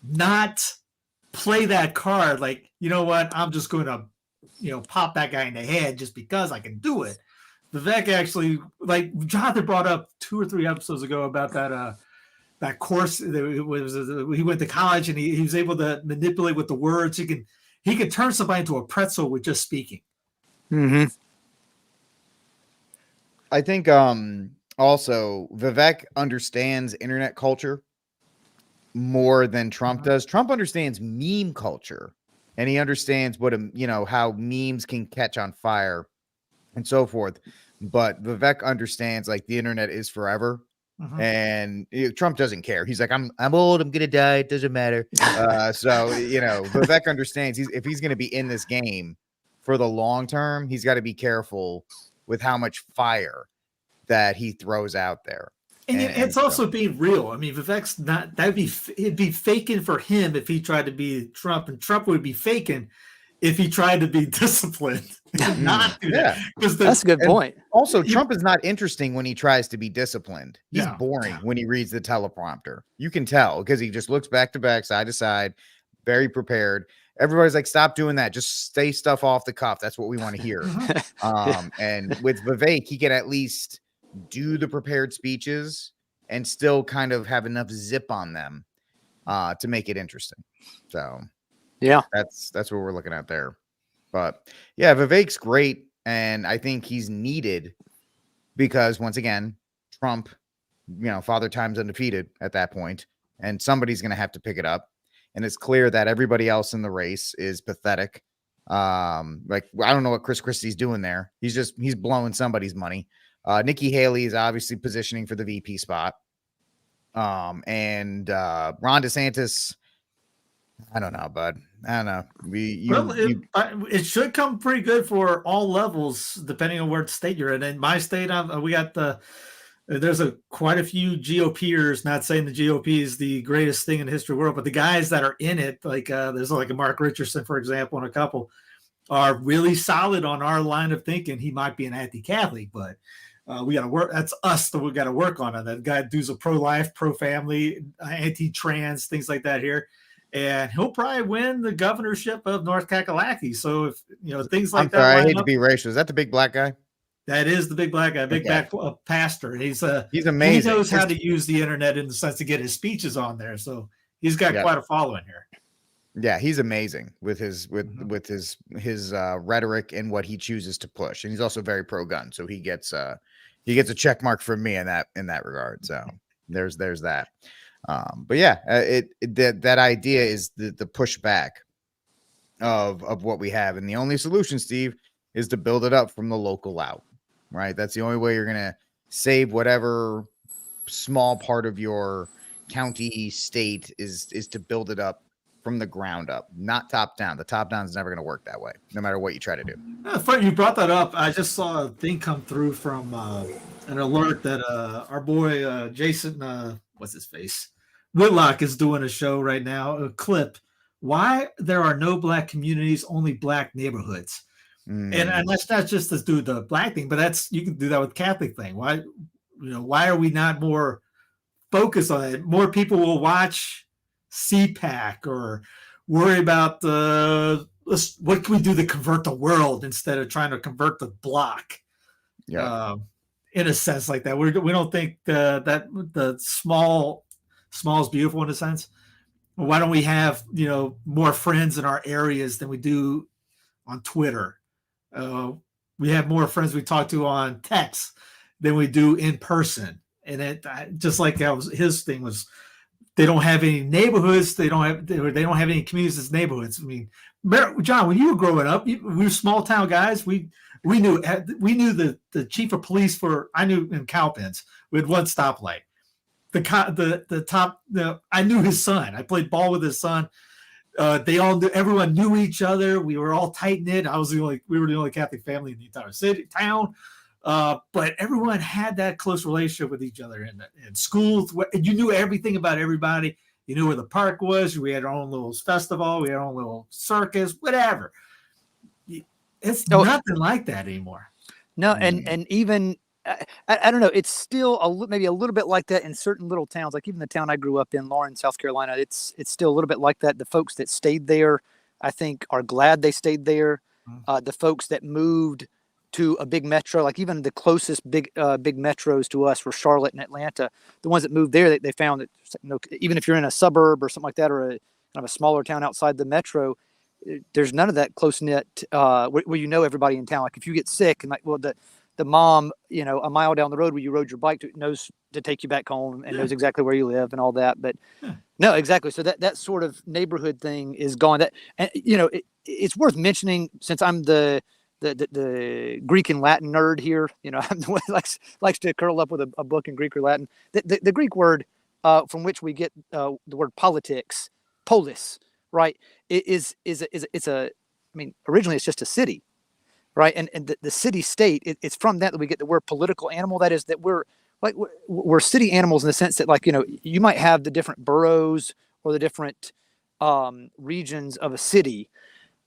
not play that card like, you know what, I'm just going to, pop that guy in the head just because I can do it. Vivek actually, like Jonathan brought up 2 or 3 episodes ago about that course. He went to college and he was able to manipulate with the words. He could turn somebody into a pretzel with just speaking. I think also Vivek understands internet culture more than Trump does. Trump understands meme culture, and he understands what how memes can catch on fire and so forth. But Vivek understands like the internet is forever, and Trump doesn't care. He's like, I'm old, I'm gonna die, it doesn't matter. So Vivek understands if he's gonna be in this game for the long term, he's got to be careful with how much fire that he throws out there. And it's also being real. I mean, Vivek's not, it'd be faking for him if he tried to be Trump, and Trump would be faking if he tried to be disciplined. Not do that. That's a good point. Also, Trump is not interesting when he tries to be disciplined. He's boring when he reads the teleprompter. You can tell because he just looks back to back, side to side, very prepared. Everybody's like, stop doing that. Just say stuff off the cuff. That's what we want to hear. And with Vivek, he can at least do the prepared speeches and still kind of have enough zip on them to make it interesting. So that's what we're looking at there. But yeah, Vivek's great, and I think he's needed because once again, Trump, father time's undefeated at that point, and somebody's going to have to pick it up. And it's clear that everybody else in the race is pathetic. Like I don't know what Chris Christie's doing there. He's blowing somebody's money. Nikki Haley is obviously positioning for the VP spot. And Ron DeSantis, I don't know, bud. I don't know. It should come pretty good for all levels, depending on where state you're in. In my state, we got there's quite a few GOPers, not saying the GOP is the greatest thing in the history of the world, but the guys that are in it, like there's like a Mark Richardson, for example, and a couple are really solid on our line of thinking. He might be an anti-Catholic, but we got to work. That's us that we got to work on it. That guy dude's a pro-life, pro-family, anti-trans, things like that here. And he'll probably win the governorship of North Kakalaki. So if things like that. I hate to be racial. Is that the big black guy? That is the big black guy, back pastor. He's amazing. He knows how to use the internet in the sense to get his speeches on there. So he's got quite a following here. Yeah, he's amazing with his rhetoric and what he chooses to push, and he's also very pro-gun. So he gets a check mark from me in that regard. So there's that. But yeah, that idea is the pushback of what we have, and the only solution, Steve, is to build it up from the local out. Right, that's the only way you're gonna save whatever small part of your county, state is to build it up from the ground up, not top down. The top down is never going to work that way, no matter what you try to do. Funny you brought that up. I just saw a thing come through from an alert that our boy Jason, what's his face, Whitlock is doing a show right now. A clip. Why there are no black communities, only black neighborhoods. And that's not just to do the black thing, but that's you can do that with Catholic thing. Why are we not more focused on it? More people will watch CPAC or worry about what can we do to convert the world instead of trying to convert the block. Yeah. In a sense like that, we don't think that the small is beautiful in a sense. Why don't we have more friends in our areas than we do on Twitter? We have more friends we talk to on text than we do in person. And it just like his thing was, they don't have any neighborhoods. They don't have any communities as neighborhoods. I mean, John, when you were growing up, we were small town guys. We knew the chief of police I knew in Cowpens. We had one stoplight. I knew his son. I played ball with his son. Everyone knew each other. We were all tight knit. We were the only Catholic family in the entire town. But everyone had that close relationship with each other in schools. You knew everything about everybody. You knew where the park was. We had our own little festival. We had our own little circus, whatever. It's nothing like that anymore. No, and even I don't know. It's still maybe a little bit like that in certain little towns. Like even the town I grew up in, Lawrence, South Carolina. It's still a little bit like that. The folks that stayed there, I think, are glad they stayed there. The folks that moved to a big metro, like even the closest big metros to us were Charlotte and Atlanta. The ones that moved there, they found that even if you're in a suburb or something like that, or kind of a smaller town outside the metro, there's none of that close knit where you know everybody in town. Like if you get sick and the mom, a mile down the road where you rode your bike to knows to take you back home and knows exactly where you live and all that. But no, exactly. So that sort of neighborhood thing is gone. It's worth mentioning since I'm the Greek and Latin nerd here. I'm the one who likes to curl up with a book in Greek or Latin. The Greek word from which we get the word politics, polis, right? Originally it's just a city. Right. And the city state, it's from that we get the word political animal. That is that we're city animals in the sense that you might have the different boroughs or the different regions of a city,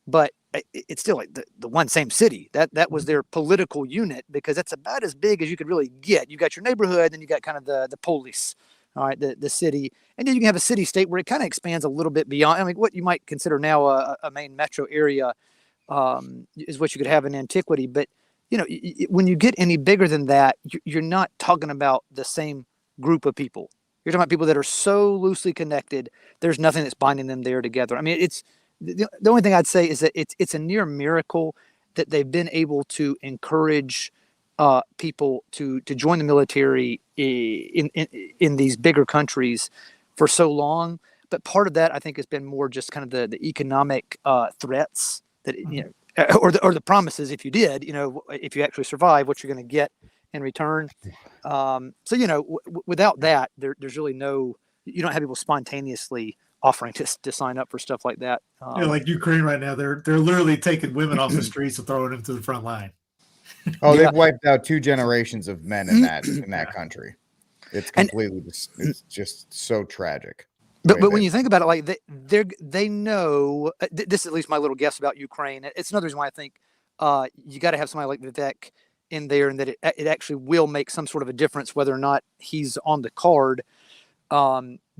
but it's still like the one same city. That was their political unit because that's about as big as you could really get. You got your neighborhood, then you got kind of the polis, all right, the city. And then you can have a city state where it kind of expands a little bit beyond. What you might consider now a main metro area is what you could have in antiquity. But, when you get any bigger than that, you're not talking about the same group of people. You're talking about people that are so loosely connected. There's nothing that's binding them there together. I mean, it's the only thing I'd say is that it's a near miracle that they've been able to encourage people to join the military in these bigger countries for so long. But part of that, I think, has been more just kind of the economic threats that or the promises. If you did, if you actually survive, what you're going to get in return. Without that, there's really you don't have people spontaneously offering to sign up for stuff like that. Like Ukraine right now, they're literally taking women off the streets and throwing them to the front line. They've wiped out 2 generations of men in that country. It's completely, it's just so tragic. But when you think about it, like they know this is at least my little guess about Ukraine. It's another reason why I think you got to have somebody like Vivek in there, and that it actually will make some sort of a difference whether or not he's on the card.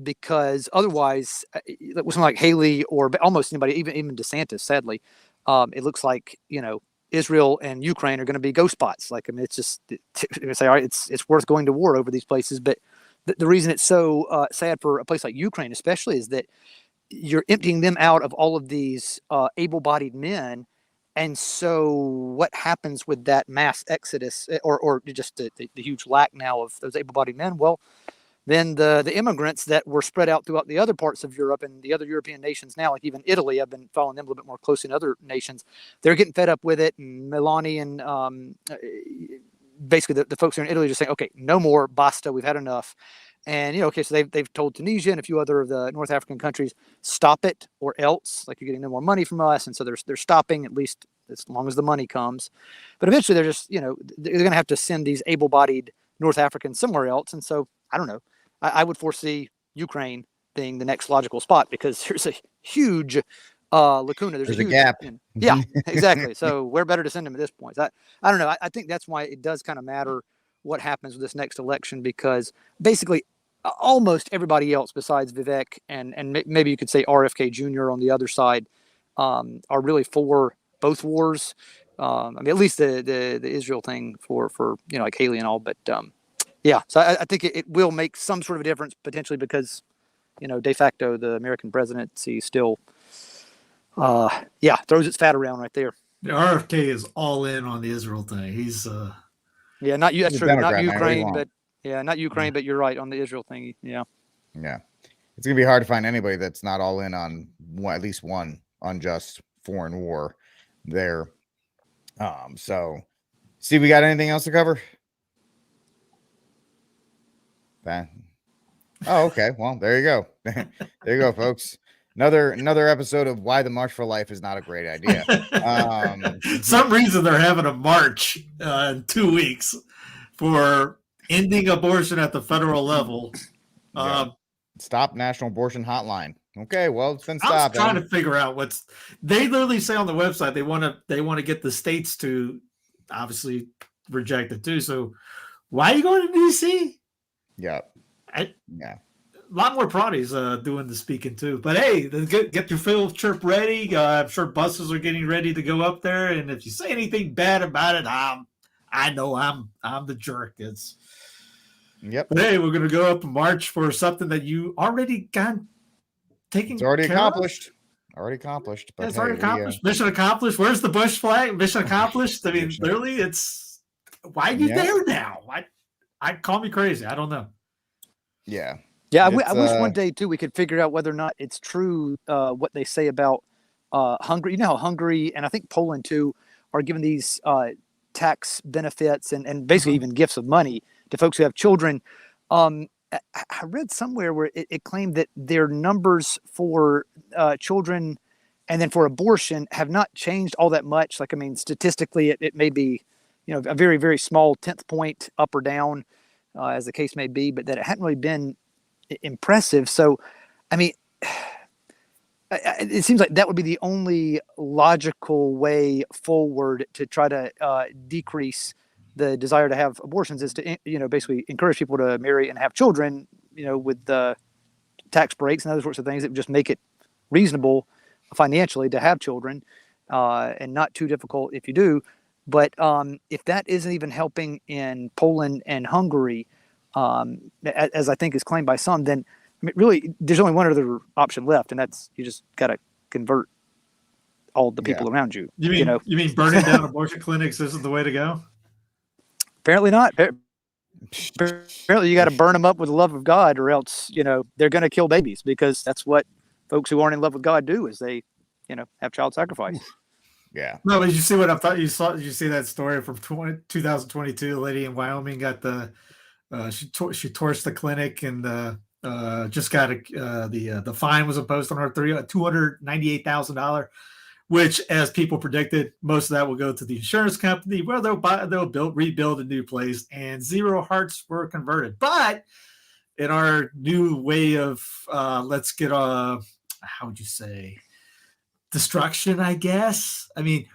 Because otherwise, with something like Haley or almost anybody, even DeSantis, sadly, it looks like Israel and Ukraine are going to be ghost spots. It's just say, all right, it's worth going to war over these places, but the reason it's so sad for a place like Ukraine, especially, is that you're emptying them out of all of these able-bodied men. And so what happens with that mass exodus or just the huge lack now of those able-bodied men? Well, then the immigrants that were spread out throughout the other parts of Europe and the other European nations now, like even Italy, I've been following them a little bit more closely in other nations. They're getting fed up with it. And Meloni and basically the folks here in Italy are just saying, okay, no more, basta, we've had enough. And okay, so they've told Tunisia and a few other of the North African countries, stop it or else, like you're getting no more money from us. And so they're stopping, at least as long as the money comes. But eventually they're just, they're going to have to send these able-bodied North Africans somewhere else. And so I don't know. I would foresee Ukraine being the next logical spot because there's a huge lacuna. There's a huge gap. Yeah, exactly. So where better to send them at this point? I don't know. I think that's why it does kind of matter what happens with this next election, because basically almost everybody else besides Vivek and maybe you could say RFK Jr. on the other side are really for both wars. I mean, at least the Israel thing for like Haley and all. But yeah, so I think it will make some sort of a difference potentially because de facto the American presidency still throws its fat around right there. The RFK is all in on the Israel thing. He's not you. That's true. Not Ukraine, but not Ukraine. Yeah. But you're right on the Israel thing. Yeah. It's gonna be hard to find anybody that's not all in on at least one unjust foreign war there. So, Steve, we got anything else to cover? Oh, okay. Well, there you go. There you go, folks. Another episode of Why the March for Life is not a great idea. Some reason they're having a march in 2 weeks for ending abortion at the federal level. Stop National Abortion Hotline. Okay, well, it's been I'm stopped. trying to figure out they literally say on the website they want to get the states to obviously reject it too. So why are you going to DC? Yeah. A lot more parties doing the speaking too. But hey, get your field trip ready. I'm sure buses are getting ready to go up there. And if you say anything bad about it, I know I'm the jerk. Yep. But hey, we're gonna go up and march for something that you already got taken. It's already care accomplished. Of? Already accomplished. But It's already accomplished. Mission accomplished. Where's the Bush flag? Mission accomplished. I mean, literally, it's why are you there now? I call me crazy. I don't know. Yeah. Yeah, I wish one day too we could figure out whether or not it's true what they say about Hungary. You know how Hungary and I think Poland too are given these tax benefits and basically even gifts of money to folks who have children. I read somewhere where it claimed that their numbers for children and then for abortion have not changed all that much. Like, I mean, statistically, it may be, a very, very small 10th point up or down, as the case may be, but that it hadn't really been impressive. So, I mean, it seems like that would be the only logical way forward to try to decrease the desire to have abortions is to, basically encourage people to marry and have children, with the tax breaks and other sorts of things that would just make it reasonable financially to have children and not too difficult if you do. But if that isn't even helping in Poland and Hungary, as I think is claimed by some, then I mean, really there's only one other option left, and that's you just got to convert all the people around you. You mean burning down abortion clinics isn't the way to go? Apparently not. Apparently you got to burn them up with the love of God, or else they're going to kill babies, because that's what folks who aren't in love with God do, is they have child sacrifice. Yeah. No, but you see what I thought you saw? Did you see that story from 2022? The lady in Wyoming got she torched the clinic and just got the fine was imposed on her $298,000, which, as people predicted, most of that will go to the insurance company, where they'll rebuild a new place, and 0 hearts were converted. But in our new way of let's get how would you say, destruction, I guess. I mean,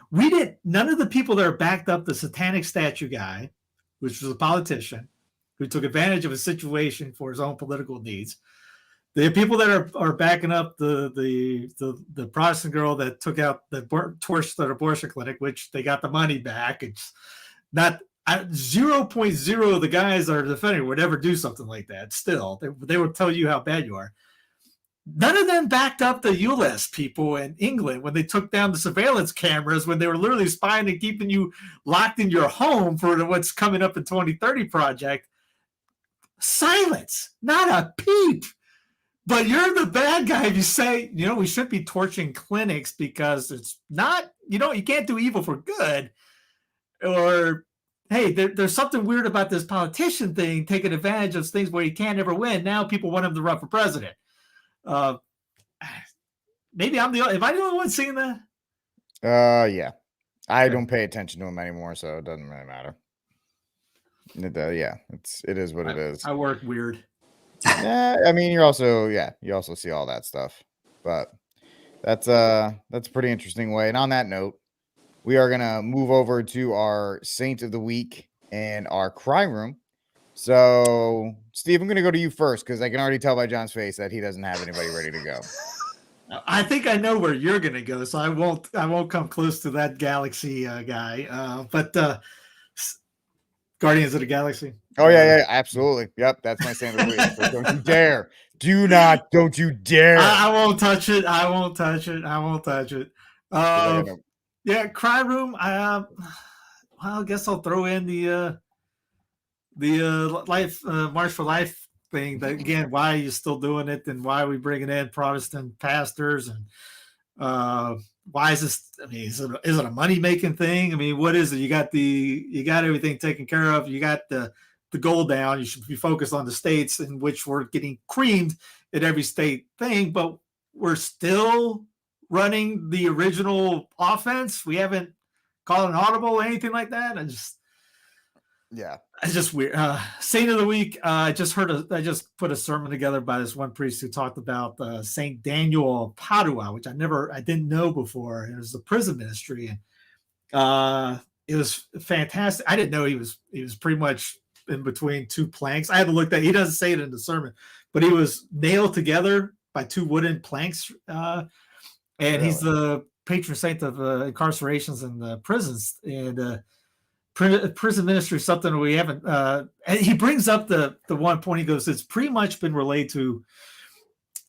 none of the people that are backed up the satanic statue guy, which was a politician who took advantage of a situation for his own political needs. The people that are backing up the Protestant girl that took out torched the abortion clinic, which they got the money back. It's not 0.0 of the guys that are defending would ever do something like that. Still, they would tell you how bad you are. None of them backed up the ULEZ people in England when they took down the surveillance cameras, when they were literally spying and keeping you locked in your home for what's coming up in 2030 project. Silence, not a peep. But you're the bad guy if you say, we shouldn't be torching clinics because it's not, you can't do evil for good. Or hey, there's something weird about this politician thing, taking advantage of things where he can't ever win. Now people want him to run for president. Maybe am I the only one seeing that? Yeah. I don't pay attention to him anymore, so it doesn't really matter. Yeah, it is what it is. I work weird. Yeah, I mean, you also see all that stuff, but that's a pretty interesting way. And on that note, we are gonna move over to our Saint of the Week and our cry room. So, Steve, I'm gonna go to you first because I can already tell by John's face that he doesn't have anybody ready to go. I think I know where you're gonna go, so I won't come close to that Galaxy guy. But Guardians of the Galaxy. Oh yeah, absolutely. Yep, that's my Saint of the Week. So don't you dare! Don't you dare! I won't touch it. I won't touch it. Yeah, cry room. Well, I guess I'll throw in the life March for Life thing. That again, why are you still doing it, and why are we bringing in Protestant pastors, and why is this? I mean, is it a money making thing? I mean, what is it? You got everything taken care of. You got the goal down. You should be focused on the states in which we're getting creamed at every state thing, but we're still running the original offense. We haven't called an audible or anything like that. It's just weird. Saint of the Week. I just put a sermon together by this one priest who talked about Saint Daniel of Padua, which I didn't know before. It was the prison ministry, and it was fantastic. I didn't know he was pretty much in between two planks. I had to look that. He doesn't say it in the sermon, but he was nailed together by two wooden planks, and he's the patron saint of incarcerations and prisons, and prison ministry is something we haven't. And he brings up the one point. He goes, it's pretty much been relayed to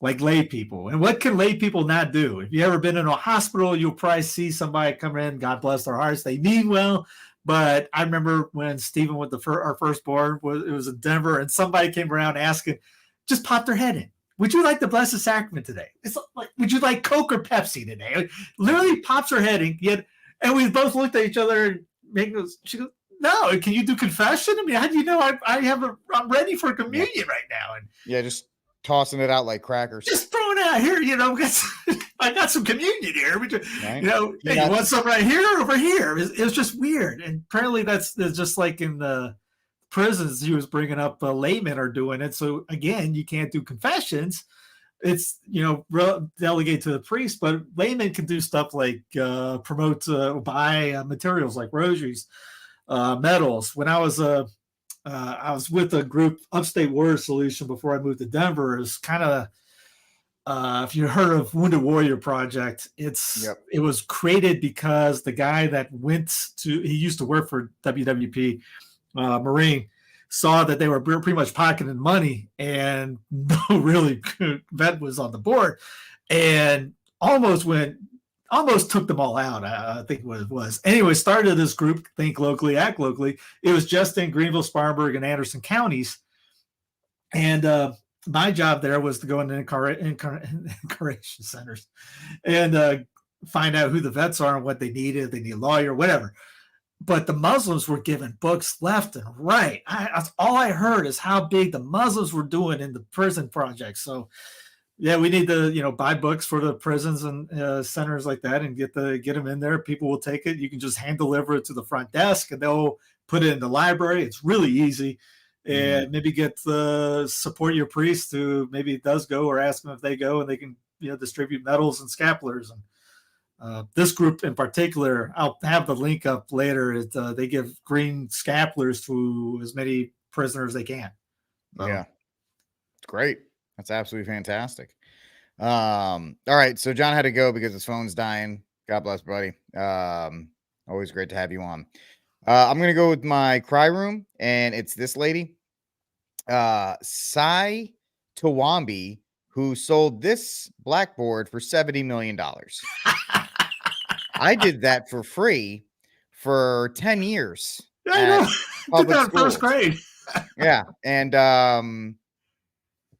like lay people, and what can lay people not do? If you ever been in a hospital, you'll probably see somebody come in. God bless their hearts, they mean well. But I remember when Stephen with our firstborn was in Denver, and somebody came around asking, just pop their head in. Would you like the Blessed Sacrament today? It's like, would you like Coke or Pepsi today? Like, literally pops her head in. And we both looked at each other. And she goes, no. Can you do confession? I mean, how do you know I'm ready for communion right now? And just tossing it out like crackers. Just throwing it out here. I got some communion here. Hey, you want some right here or over here? It was just weird. And apparently that's just like in the prisons he was bringing up, laymen are doing it. So again, you can't do confessions. It's, delegate to the priest, but laymen can do stuff like promote, buy materials like rosaries, medals. When I was with a group, Upstate Warrior Solution, before I moved to Denver. Is kind of, if you heard of Wounded Warrior Project, it was created because the guy that he used to work for WWP, Marine, saw that they were pretty much pocketing money and no really good vet was on the board, and almost took them all out. I think what it was. Anyway, started this group, Think Locally, Act Locally. It was just in Greenville, Spartanburg, and Anderson counties. And my job there was to go into incarceration centers and find out who the vets are and what they needed. If they need a lawyer, whatever. But the Muslims were given books left and right. All I heard is how big the Muslims were doing in the prison project. So, yeah, we need to, buy books for the prisons and centers like that, and get them in there. People will take it. You can just hand deliver it to the front desk, and they'll put it in the library. It's really easy, and maybe support your priest who maybe does go, or ask them if they go, and they can distribute medals and scapulars. And this group in particular, I'll have the link up later. They give green scapulars to as many prisoners as they can. Yeah, it's great. That's absolutely fantastic. All right, so John had to go because his phone's dying. God bless, buddy. Always great to have you on. I'm gonna go with my cry room, and it's this lady, Sai Tawambi, who sold this blackboard for $70 million. I did that for free for 10 years. I know. Did that in first grade. Yeah, and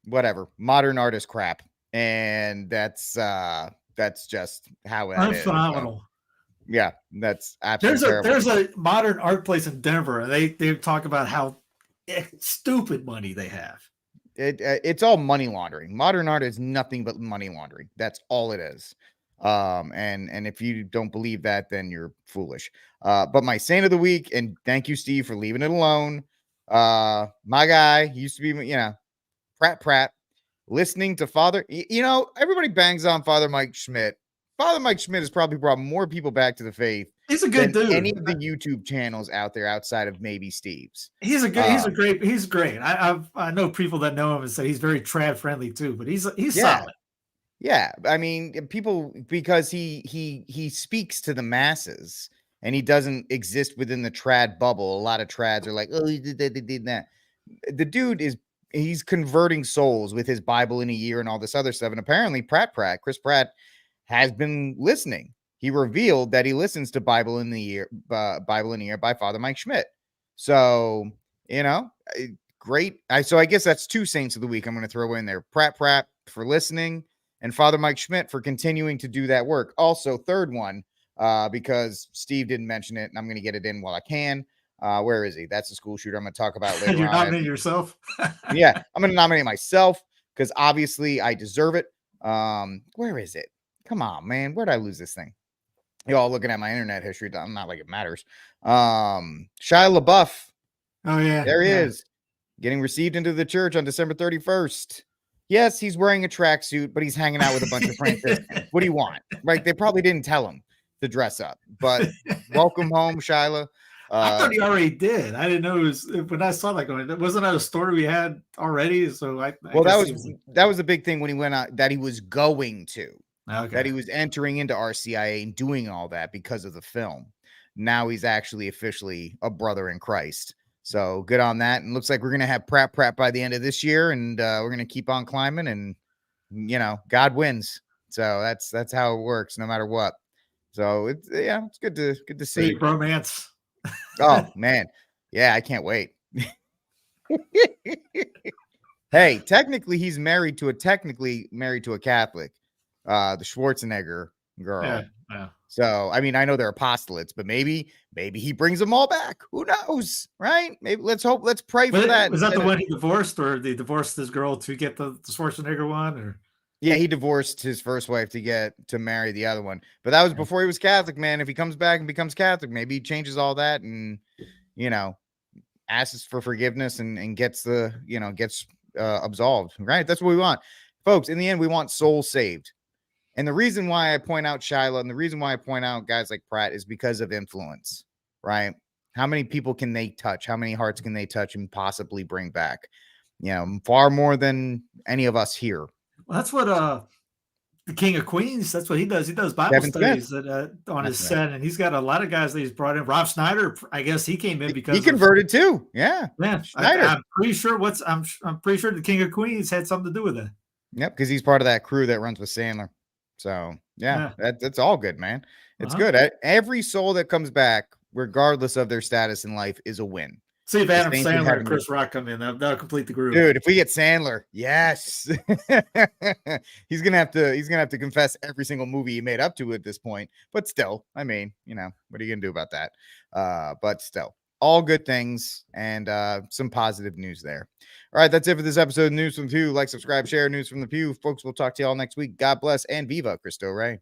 whatever, modern artist crap, and that's just how it is. Phenomenal. Yeah, that's absolutely terrible. There's a modern art place in Denver, and they talk about how stupid money they have. It's all money laundering. Modern art is nothing but money laundering. That's all it is. And if you don't believe that, then you're foolish. But my saint of the week, and thank you, Steve, for leaving it alone. My guy used to be, Pratt, listening to Father. Everybody bangs on Father Mike Schmidt. Father Mike Schmidt has probably brought more people back to the faith. He's a good dude. Any of the YouTube channels out there outside of maybe Steve's. He's great. I know people that know him and say he's very trad friendly too, but he's solid. Yeah, I mean, people, because he speaks to the masses and he doesn't exist within the trad bubble. A lot of trads are like, oh, he did that, they did that. The dude he's converting souls with his Bible in a year and all this other stuff. And apparently Chris Pratt has been listening. He revealed that he listens to Bible in a Year by Father Mike Schmidt. So, great. So I guess that's two saints of the week I'm going to throw in there. Pratt for listening, and Father Mike Schmidt for continuing to do that work. Also, third one, because Steve didn't mention it, and I'm going to get it in while I can. Where is he? That's the school shooter I'm going to talk about later. You're nominating yourself? Yeah, I'm going to nominate myself because obviously I deserve it. Where is it? Come on, man. Where did I lose this thing? Y'all looking at my internet history. I'm not like it matters. Shia LaBeouf. Oh, yeah. There he is. Getting received into the church on December 31st. Yes, he's wearing a tracksuit, but he's hanging out with a bunch of Franciscans. What do you want? Right? They probably didn't tell him to dress up. But welcome home, Shia. I thought he already did. I didn't know it was, when I saw that going, wasn't that a story we had already? So that was a big thing when he went out, that he was going to. Okay. That he was entering into RCIA and doing all that because of the film. Now he's actually officially a brother in Christ. So good on that. And looks like we're going to have Pratt by the end of this year, and we're going to keep on climbing, and God wins. So that's how it works no matter what. So it's good to see. Big romance. Oh man. Yeah, I can't wait. Hey, technically he's married to a Catholic. The Schwarzenegger girl. Yeah. So, I mean, I know they're apostolates, but maybe he brings them all back. Who knows? Right? Maybe let's pray for that. Was that the one he divorced, or they divorced his girl to get the Schwarzenegger one? Or yeah, he divorced his first wife to marry the other one. But that was before he was Catholic, man. If he comes back and becomes Catholic, maybe he changes all that and asks for forgiveness and gets absolved. Right? That's what we want. Folks, in the end, we want souls saved. And the reason why I point out Shiloh and the reason why I point out guys like Pratt is because of influence, right? How many people can they touch? How many hearts can they touch and possibly bring back? Far more than any of us here. Well, that's what the King of Queens, that's what he does. He does Bible studies on his set, and he's got a lot of guys that he's brought in. Rob Schneider, I guess he came in because he converted too. Yeah. Schneider. I'm pretty sure I'm pretty sure the King of Queens had something to do with it. Yep, because he's part of that crew that runs with Sandler. So that's all good, man. It's good. Every soul that comes back, regardless of their status in life, is a win. See if Adam Sandler and Chris Rock come in, that'll complete the group. Dude, if we get Sandler, yes. he's gonna have to confess every single movie he made up to at this point. But still, I mean, what are you gonna do about that? But still, all good things and some positive news there. All right, that's it for this episode of News from the Pew. Like, subscribe, share News from the Pew. Folks, we'll talk to you all next week. God bless and Viva Cristo Rey.